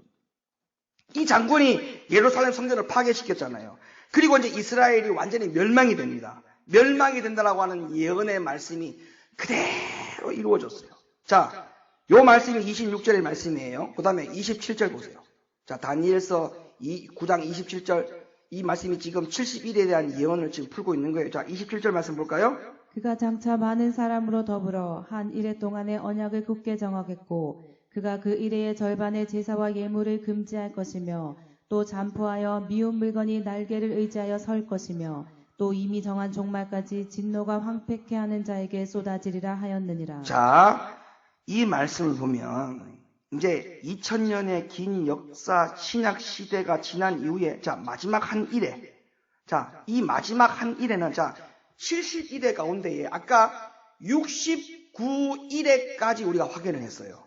이 장군이 예루살렘 성전을 파괴시켰잖아요. 그리고 이제 이스라엘이 완전히 멸망이 됩니다. 멸망이 된다라고 하는 예언의 말씀이 그대로 이루어졌어요. 자, 요 말씀이 26절의 말씀이에요. 그 다음에 27절 보세요. 자, 다니엘서 9장 27절 이 말씀이 지금 71에 대한 예언을 지금 풀고 있는 거예요. 자, 27절 말씀 볼까요? 그가 장차 많은 사람으로 더불어 한 일해 동안의 언약을 굳게 정하겠고 그가 그 일해의 절반의 제사와 예물을 금지할 것이며 또 잠포하여 미운 물건이 날개를 의지하여 설 것이며 또 이미 정한 종말까지 진노가 황폐케 하는 자에게 쏟아지리라 하였느니라. 자, 이 말씀을 보면 이제 2000년의 긴 역사 신약 시대가 지난 이후에 자, 마지막 한 일에 자, 이 마지막 한 일에는 자, 71회 가운데에 아까 69일에까지 우리가 확인을 했어요.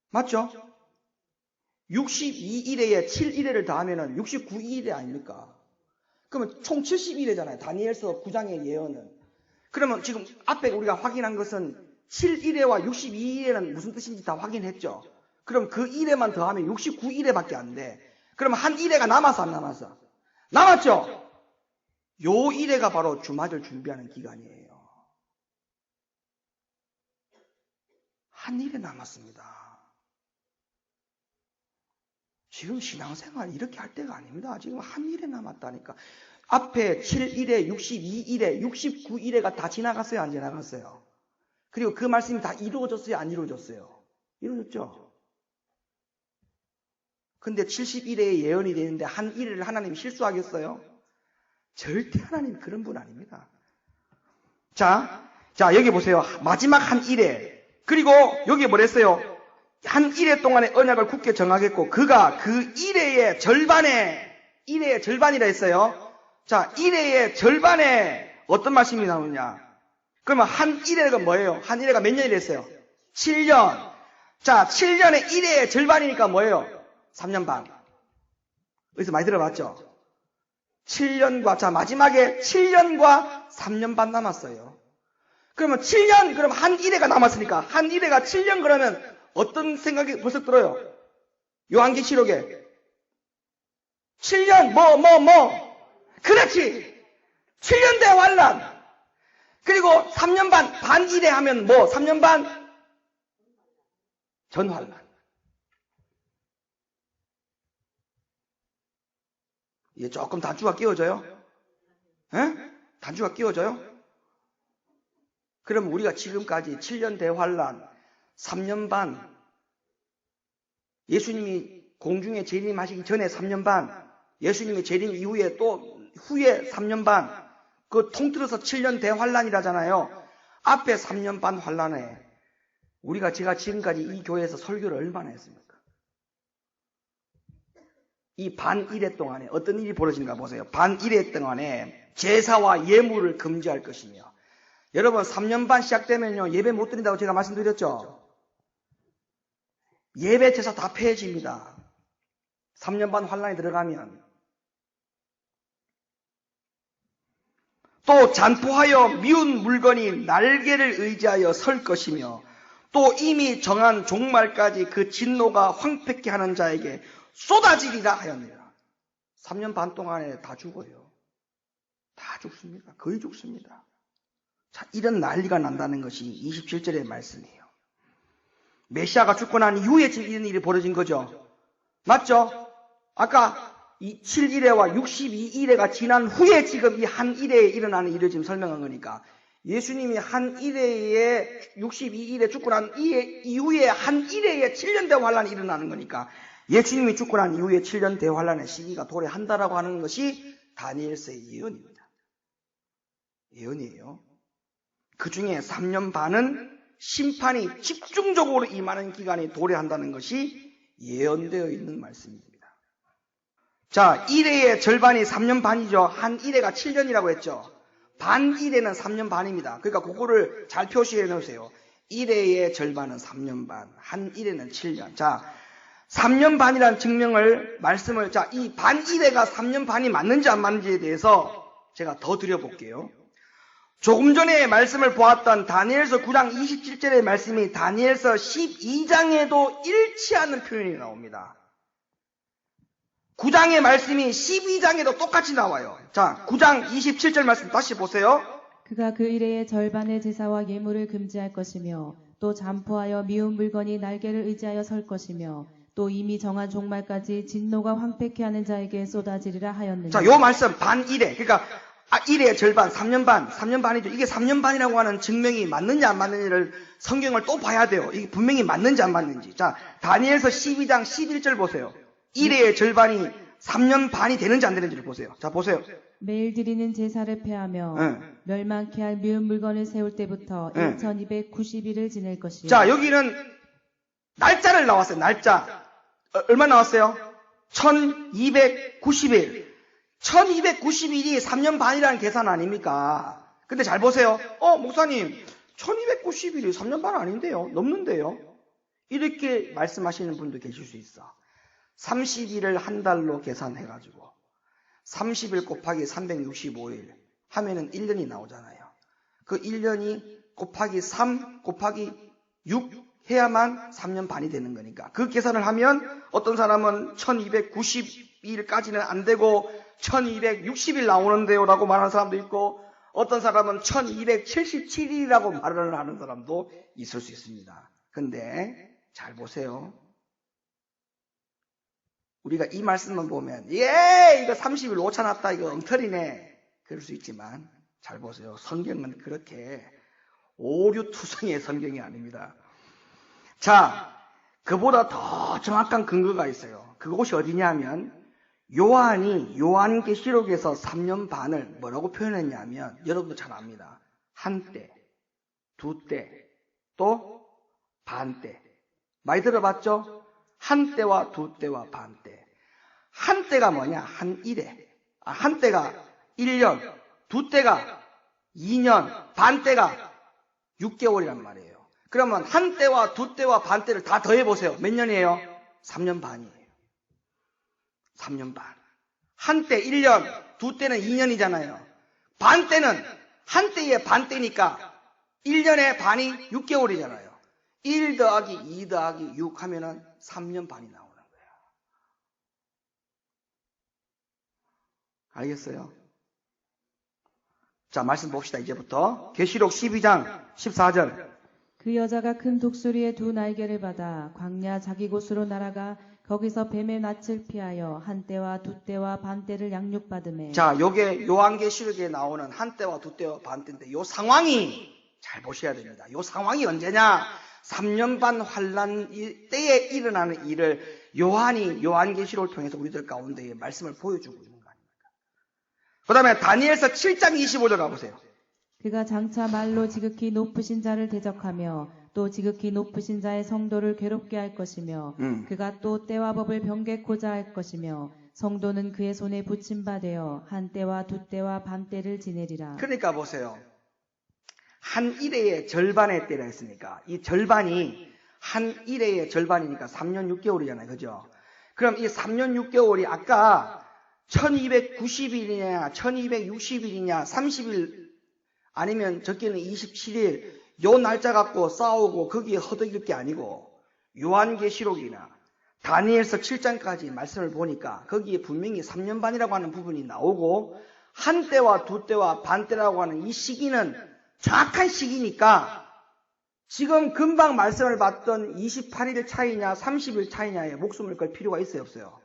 맞죠? 62일에 7일에를 더하면은 69일에 아닙니까? 그러면 총 70일이잖아요. 다니엘서 9장의 예언은. 그러면 지금 앞에 우리가 확인한 것은 7일에와 62일에는 무슨 뜻인지 다 확인했죠. 그럼 그 1회만 더하면 69일에밖에 안 돼. 그러면 한 1회가 남았어, 안 남았어? 남았죠? 요 1회가 바로 주맞을 준비하는 기간이에요. 한 1회 남았습니다. 지금 신앙생활 이렇게 할 때가 아닙니다. 지금 한 1회 남았다니까. 앞에 7일에, 62일에, 69일에가 다 지나갔어요, 안 지나갔어요? 그리고 그 말씀이 다 이루어졌어요, 안 이루어졌어요? 이루어졌죠? 근데 71회의 예언이 되는데 한 1회를 하나님이 실수하겠어요? 절대 하나님 그런 분 아닙니다. 자, 여기 보세요. 마지막 한 1회. 그리고 여기 뭐랬어요? 한 1회 동안의 언약을 굳게 정하겠고 그가 그 1회의 절반이라 했어요. 자, 1회의 절반에 어떤 말씀이 나오느냐? 그러면 한 1회가 뭐예요? 한 1회가 몇 년이라 했어요? 7년. 자, 7년에 1회의 절반이니까 뭐예요? 3년 반. 여기서 많이 들어봤죠? 7년과, 자, 마지막에 7년과 3년 반 남았어요. 그러면 7년, 그럼 한 1회가 남았으니까, 한 1회가 7년 그러면 어떤 생각이 벌써 들어요? 요한계시록에. 7년, 그렇지! 7년 대환란! 그리고 3년 반 1회 하면 뭐? 3년 반? 전환란. 이게 조금 단추가 끼워져요? 에? 단추가 끼워져요? 그럼 우리가 지금까지 7년 대환란, 3년 반, 예수님이 공중에 재림하시기 전에 3년 반, 예수님의 재림 이후에 또 후에 3년 반, 그 통틀어서 7년 대환란이라잖아요. 앞에 3년 반 환란에 제가 지금까지 이 교회에서 설교를 얼마나 했습니까? 이 반 1회 동안에 어떤 일이 벌어진가 보세요. 반 1회 동안에 제사와 예물을 금지할 것이며 여러분 3년 반 시작되면요 예배 못 드린다고 제가 말씀드렸죠. 예배 제사 다 폐해집니다. 3년 반 환란에 들어가면. 또 잔포하여 미운 물건이 날개를 의지하여 설 것이며 또 이미 정한 종말까지 그 진노가 황폐케 하는 자에게 쏟아지리라 하였느니라. 3년 반 동안에 다 죽어요. 다 죽습니다. 거의 죽습니다. 자, 이런 난리가 난다는 것이 27절의 말씀이에요. 메시아가 죽고 난 이후에 지금 이런 일이 벌어진 거죠. 맞죠? 아까 이 7일회와 62일회가 지난 후에 지금 이 한 일회에 일어나는 일을 지금 설명한 거니까 예수님이 한 일회에 62일에 죽고 난 이후에 한 일회에 7년 대환란이 일어나는 거니까 예수님이 죽고 난 이후에 7년 대환란의 시기가 도래한다라고 하는 것이 다니엘서의 예언입니다. 예언이에요. 그 중에 3년 반은 심판이 집중적으로 임하는 기간이 도래한다는 것이 예언되어 있는 말씀입니다. 자, 1회의 절반이 3년 반이죠. 한 1회가 7년이라고 했죠. 반 1회는 3년 반입니다. 그러니까 그거를 잘 표시해 놓으세요. 1회의 절반은 3년 반, 한 1회는 7년. 자, 3년 반이라는 증명을, 말씀을, 자, 이 반 1회가 3년 반이 맞는지 안 맞는지에 대해서 제가 더 드려볼게요. 조금 전에 말씀을 보았던 다니엘서 9장 27절의 말씀이 다니엘서 12장에도 일치하는 표현이 나옵니다. 9장의 말씀이 12장에도 똑같이 나와요. 자, 9장 27절 말씀 다시 보세요. 그가 그 일회의 절반의 제사와 예물을 금지할 것이며 또 잠포하여 미운 물건이 날개를 의지하여 설 것이며 또 이미 정한 종말까지 진노가 황폐케 하는 자에게 쏟아지리라 하였느니라. 자, 요 말씀 반 1회. 그러니까 1회의 절반, 3년 반이죠. 이게 3년 반이라고 하는 증명이 맞는지 안 맞는지를 성경을 또 봐야 돼요. 이게 분명히 맞는지 안 맞는지. 자, 다니엘서 12장 11절 보세요. 1회의 절반이 3년 반이 되는지 안 되는지를 보세요. 자, 보세요. 매일 드리는 제사를 폐하며 멸망케 할 미운 물건을 세울 때부터 1290일을 지낼 것이요. 자, 여기는 날짜를 나왔어요. 날짜. 얼마 나왔어요? 1290일. 1290일이 3년 반이라는 계산 아닙니까? 근데 잘 보세요. 목사님, 1290일이 3년 반 아닌데요? 넘는데요? 이렇게 말씀하시는 분도 계실 수 있어. 30일을 한 달로 계산해가지고 30일 곱하기 365일 하면은 1년이 나오잖아요. 그 1년이 곱하기 3 곱하기 6 해야만 3년 반이 되는 거니까 그 계산을 하면 어떤 사람은 1290일까지는 안 되고 1260일 나오는데요 라고 말하는 사람도 있고 어떤 사람은 1277일이라고 말을 하는 사람도 있을 수 있습니다. 근데 잘 보세요. 우리가 이 말씀만 보면 이거 30일 오차났다 이거 엉터리네 그럴 수 있지만 잘 보세요. 성경은 그렇게 오류투성의 성경이 아닙니다. 자, 그보다 더 정확한 근거가 있어요. 그곳이 어디냐면 요한계시록에서 3년 반을 뭐라고 표현했냐면 여러분도 잘 압니다. 한때, 두때, 또 반때. 많이 들어봤죠? 한때와 두때와 반때. 한때가 뭐냐? 한 일에. 한때가 1년, 두때가 2년, 반때가 6개월이란 말이에요. 그러면 한때와 두때와 반때를 다 더해보세요. 몇 년이에요? 3년 반이에요. 3년 반. 한때 1년, 두때는 2년이잖아요. 반때는 한때의 반때니까 1년의 반이 6개월이잖아요. 1 더하기 2 더하기 6 하면은 3년 반이 나오는 거예요. 알겠어요? 자, 말씀 봅시다. 이제부터 계시록 12장 14절. 그 여자가 큰 독수리의 두 날개를 받아 광야 자기 곳으로 날아가 거기서 뱀의 낯을 피하여 한때와 두때와 반때를 양육받으매. 자, 요게 요한계시록에 나오는 한때와 두때와 반때인데 요 상황이 잘 보셔야 됩니다. 요 상황이 언제냐? 3년 반 환란 때에 일어나는 일을 요한계시록을 통해서 우리들 가운데에 말씀을 보여주고 있는 거 아닙니까? 그 다음에 다니엘서 7장 25절 가보세요. 그가 장차 말로 지극히 높으신 자를 대적하며 또 지극히 높으신 자의 성도를 괴롭게 할 것이며 그가 또 때와 법을 변개코자 할 것이며 성도는 그의 손에 붙임바되어 한때와 두때와 반때를 지내리라. 그러니까 보세요. 한 일회의 절반의 때라 했으니까 이 절반이 한 일회의 절반이니까 3년 6개월이잖아요. 그죠? 그럼 이 3년 6개월이 아까 1290일이냐 1260일이냐 30일 아니면 적게는 27일 요 날짜 갖고 싸우고 거기에 허덕일 게 아니고 요한계시록이나 다니엘서 7장까지 말씀을 보니까 거기에 분명히 3년 반이라고 하는 부분이 나오고 한 때와 두 때와 반 때라고 하는 이 시기는 정확한 시기니까 지금 금방 말씀을 봤던 28일 차이냐 30일 차이냐에 목숨을 걸 필요가 있어요 없어요?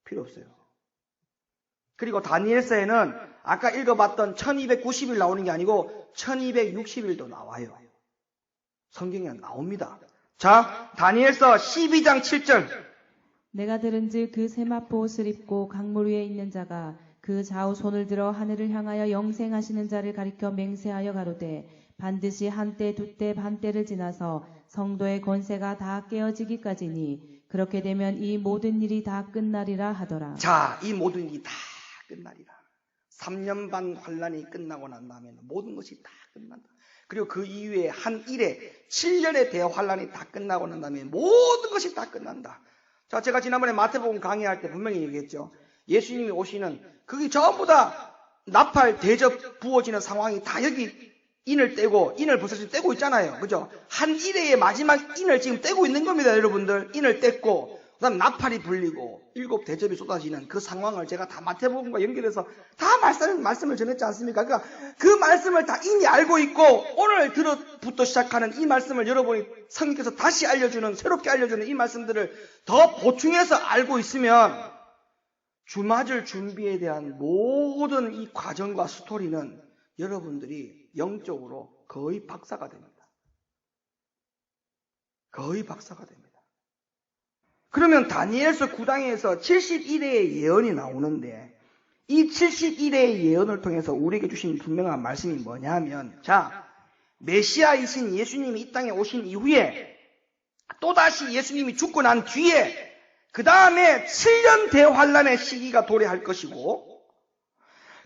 필요 없어요. 그리고 다니엘서에는 아까 읽어봤던 1290일 나오는 게 아니고 1260일도 나와요. 성경에 나옵니다. 자, 다니엘서 12장 7절. 내가 들은즉 그 세마포 옷을 입고 강물 위에 있는 자가 그 좌우 손을 들어 하늘을 향하여 영생하시는 자를 가리켜 맹세하여 가로되 반드시 한때 두때 반때를 지나서 성도의 권세가 다 깨어지기까지니 그렇게 되면 이 모든 일이 다 끝나리라 하더라. 자, 이 모든 일이 다 끝나리라. 3년 반 환란이 끝나고 난 다음에 모든 것이 다 끝난다. 그리고 그 이후에 한 일에 7년의 대환란이 다 끝나고 난 다음에 모든 것이 다 끝난다. 자, 제가 지난번에 마태복음 강의할 때 분명히 얘기했죠. 예수님이 오시는 그게 전부 다 나팔 대접 부어지는 상황이 다 여기 인을 벌써 지금 떼고 있잖아요. 그죠? 한 일회의 마지막 인을 지금 떼고 있는 겁니다, 여러분들. 인을 뗐고, 그 다음 나팔이 불리고, 7 대접이 쏟아지는 그 상황을 제가 다 마태복음과 연결해서 다 말씀을 전했지 않습니까? 그러니까 그 말씀을 다 이미 알고 있고, 오늘부터 시작하는 이 말씀을 여러분이 성령께서 다시 알려주는, 새롭게 알려주는 이 말씀들을 더 보충해서 알고 있으면, 주맞을 준비에 대한 모든 이 과정과 스토리는 여러분들이 영적으로 거의 박사가 됩니다. 거의 박사가 됩니다. 그러면 다니엘서 9장에서 71회의 예언이 나오는데 이 71회의 예언을 통해서 우리에게 주신 분명한 말씀이 뭐냐면 자, 메시아이신 예수님이 이 땅에 오신 이후에 또다시 예수님이 죽고 난 뒤에 그 다음에 7년 대환란의 시기가 도래할 것이고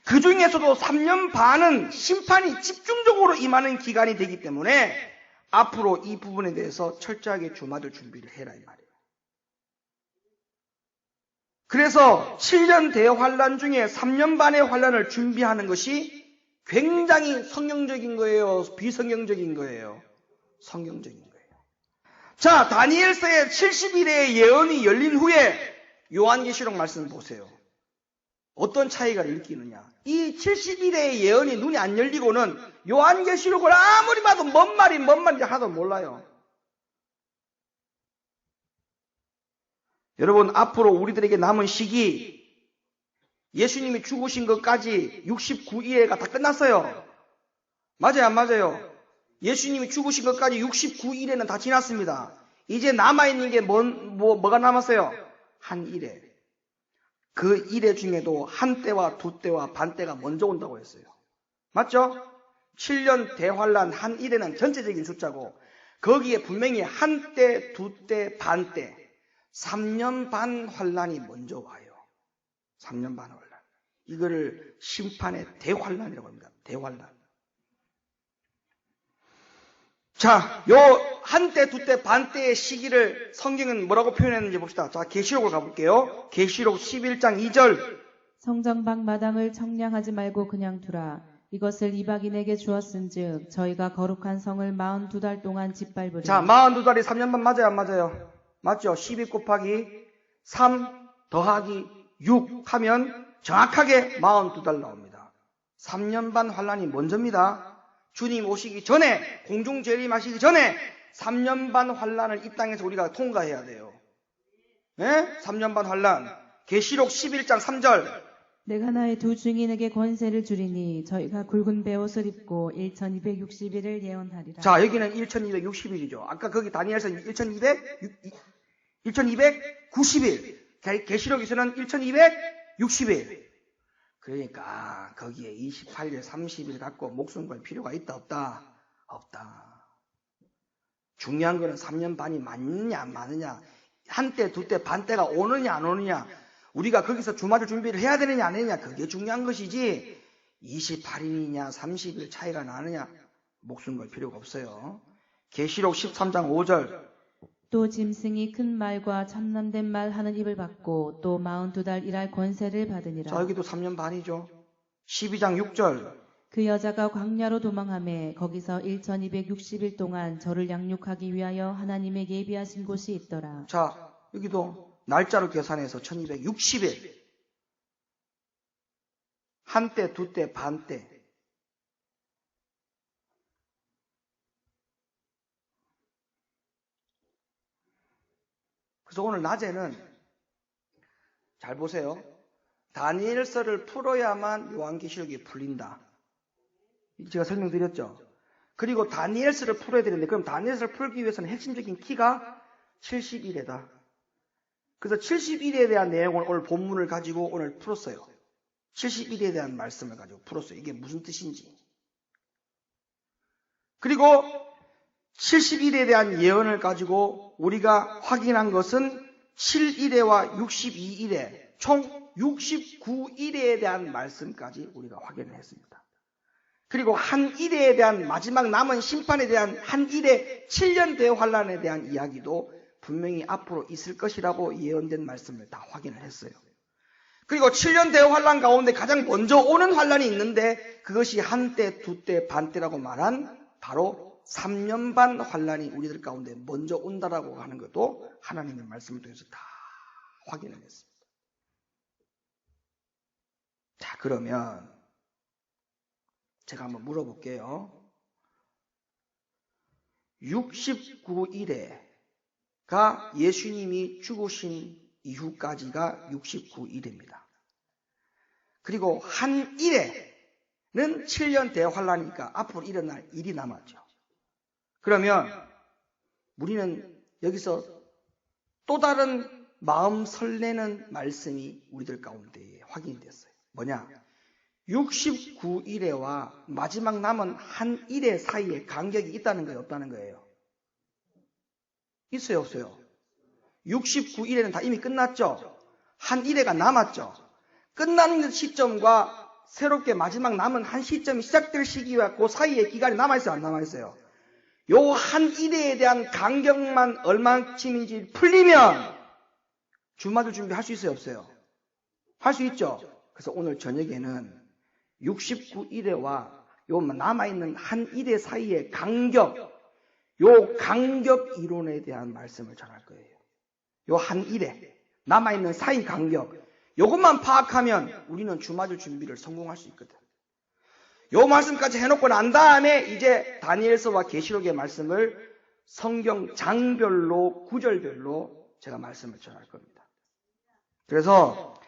그 중에서도 3년 반은 심판이 집중적으로 임하는 기간이 되기 때문에 앞으로 이 부분에 대해서 철저하게 주맞을 준비를 해라 이 말이에요. 그래서 7년 대환란 중에 3년 반의 환란을 준비하는 것이 굉장히 성경적인 거예요? 비성경적인 거예요? 성경적인 거예요. 자, 다니엘서의 70일의 예언이 열린 후에 요한계시록 말씀을 보세요. 어떤 차이가 일으키느냐. 이 70일의 예언이 눈이 안 열리고는 요한계시록을 아무리 봐도 뭔 말인지 하나도 몰라요. 여러분, 앞으로 우리들에게 남은 시기, 예수님이 죽으신 것까지 69일회가 다 끝났어요. 맞아요, 안 맞아요? 예수님이 죽으신 것까지 69일회는 다 지났습니다. 이제 남아있는 게 뭐가 남았어요? 한 일회. 그 일회 중에도 한 때와 두 때와 반 때가 먼저 온다고 했어요. 맞죠? 7년 대환란 한 일회는 전체적인 숫자고 거기에 분명히 한 때, 두 때, 반 때, 3년 반 환란이 먼저 와요. 3년 반 환란. 이거를 심판의 대환란이라고 합니다. 대환란. 자, 요 한 때, 두 때, 반 때의 시기를 성경은 뭐라고 표현했는지 봅시다. 자, 계시록을 가볼게요. 계시록 11장 2절. 성전방 마당을 청량하지 말고 그냥 두라. 이것을 이방인에게 주었은즉 저희가 거룩한 성을 42달 동안 짓밟으리라. 자, 42달이 3년 반 맞아요, 안 맞아요? 맞죠? 12 곱하기 3 더하기 6 하면 정확하게 42달 나옵니다. 3년 반 환란이 먼저입니다. 주님 오시기 전에, 공중 재림하시기 전에 3년 반 환란을 이 땅에서 우리가 통과해야 돼요. 네? 3년 반 환란. 계시록 11장 3절. 내가 나의 두 증인에게 권세를 주리니 저희가 굵은 베옷을 입고 1260일을 예언하리라. 자, 여기는 1260일이죠. 아까 거기 다니엘서 1290일. 계시록에서는 1260일. 그러니까 거기에 28일, 30일 갖고 목숨 걸 필요가 있다 없다? 없다. 중요한 거는 3년 반이 맞느냐 안 맞느냐, 한 때, 두 때, 반 때가 오느냐 안 오느냐, 우리가 거기서 주맞을 준비를 해야 되느냐 안 되느냐, 그게 중요한 것이지 28일이냐 30일 차이가 나느냐 목숨 걸 필요가 없어요. 계시록 13장 5절. 또 짐승이 큰 말과 참남된 말 하는 입을 받고 또 42달 일할 권세를 받으니라. 자, 여기도 3년 반이죠. 12장 6절. 그 여자가 광야로 도망하매 거기서 1260일 동안 저를 양육하기 위하여 하나님의 예비하신 곳이 있더라. 자, 여기도 날짜를 계산해서 1260일. 한때, 두때, 반때. 그래서 오늘 낮에는 잘 보세요. 다니엘서를 풀어야만 요한계시록이 풀린다. 제가 설명드렸죠. 그리고 다니엘서를 풀어야 되는데 그럼 다니엘서를 풀기 위해서는 핵심적인 키가 70일이다. 그래서 70일에 대한 내용을 오늘 본문을 가지고 오늘 풀었어요. 70일에 대한 말씀을 가지고 풀었어요. 이게 무슨 뜻인지. 그리고 70일에 대한 예언을 가지고 우리가 확인한 것은 7일에와 62일에 총 69일에 대한 말씀까지 우리가 확인을 했습니다. 그리고 한 일에 대한 마지막 남은 심판에 대한 한 일의 7년 대환란에 대한 이야기도 분명히 앞으로 있을 것이라고 예언된 말씀을 다 확인을 했어요. 그리고 7년 대환란 가운데 가장 먼저 오는 환란이 있는데 그것이 한때, 두때, 반때라고 말한 바로 3년 반 환란이 우리들 가운데 먼저 온다라고 하는 것도 하나님의 말씀을 통해서 다 확인을 했습니다. 자, 그러면 제가 한번 물어볼게요. 69일에가 예수님이 죽으신 이후까지가 69일입니다. 그리고 한 일에는 7년 대환란이니까 앞으로 일어날 일이 남았죠. 그러면 우리는 여기서 또 다른 마음 설레는 말씀이 우리들 가운데 확인됐어요. 뭐냐? 69일에와 마지막 남은 한 일의 사이에 간격이 있다는 거예요? 없다는 거예요? 있어요? 없어요? 69일에는 다 이미 끝났죠? 한 일회가 남았죠? 끝나는 시점과 새롭게 마지막 남은 한 시점이 시작될 시기와 그 사이에 기간이 남아있어요? 안 남아있어요? 요 한 일회에 대한 간격만 얼마쯤인지 풀리면 주마들 준비할 수 있어요? 없어요? 할 수 있죠? 그래서 오늘 저녁에는 69일에와 요 남아있는 한 일회 사이의 간격, 요 간격 이론에 대한 말씀을 전할 거예요. 요 한 일회, 남아있는 사이 간격, 요것만 파악하면 우리는 주맞을 준비를 성공할 수 있거든. 요 말씀까지 해놓고 난 다음에 이제 다니엘서와 계시록의 말씀을 성경 장별로, 구절별로 제가 말씀을 전할 겁니다. 그래서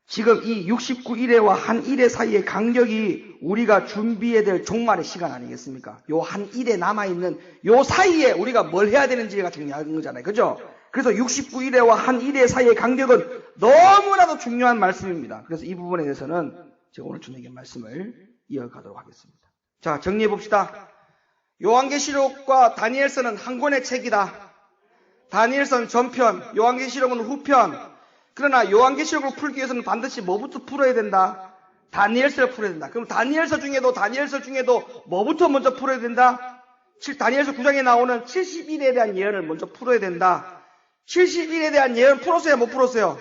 지금 이 69일에와 한 일회 사이의 간격이 우리가 준비해야 될 종말의 시간 아니겠습니까? 요 한 일에 남아있는 요 사이에 우리가 뭘 해야 되는지가 중요한 거잖아요. 그죠? 그래서 69일에와 한 일회 사이의 간격은 너무나도 중요한 말씀입니다. 그래서 이 부분에 대해서는 제가 오늘 저녁에 말씀을 이어가도록 하겠습니다. 자, 정리해 봅시다. 요한계시록과 다니엘서는 한 권의 책이다. 다니엘서는 전편, 요한계시록은 후편. 그러나 요한계시록을 풀기 위해서는 반드시 뭐부터 풀어야 된다? 다니엘서를 풀어야 된다. 그럼 다니엘서 중에도 뭐부터 먼저 풀어야 된다? 다니엘서 9장에 나오는 70일에 대한 예언을 먼저 풀어야 된다. 70일에 대한 예언 풀었어요? 못 풀었어요?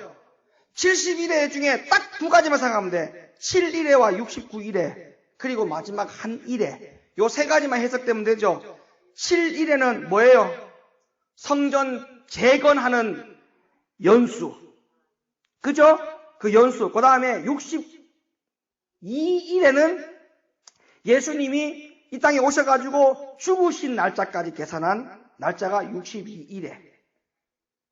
70일에 중에 딱 두 가지만 생각하면 돼. 7일에와 69일에 그리고 마지막 한 일에 요 세 가지만 해석되면 되죠. 7일에는 뭐예요? 성전 재건하는 연수. 그죠? 그 연수. 그 다음에 62일에는 예수님이 이 땅에 오셔가지고 죽으신 날짜까지 계산한 날짜가 62일에.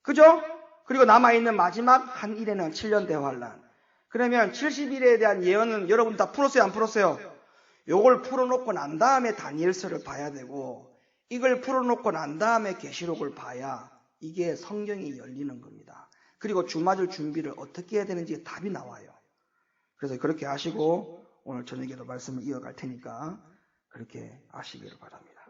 그죠? 그리고 남아있는 마지막 한 일에는 7년 대환란. 그러면 70일에 대한 예언은 여러분 다 풀었어요? 안 풀었어요? 요걸 풀어놓고 난 다음에 다니엘서를 봐야 되고 이걸 풀어놓고 난 다음에 계시록을 봐야 이게 성경이 열리는 겁니다. 그리고 주맞을 준비를 어떻게 해야 되는지 답이 나와요. 그래서 그렇게 하시고 오늘 저녁에도 말씀을 이어갈 테니까 그렇게 하시기를 바랍니다.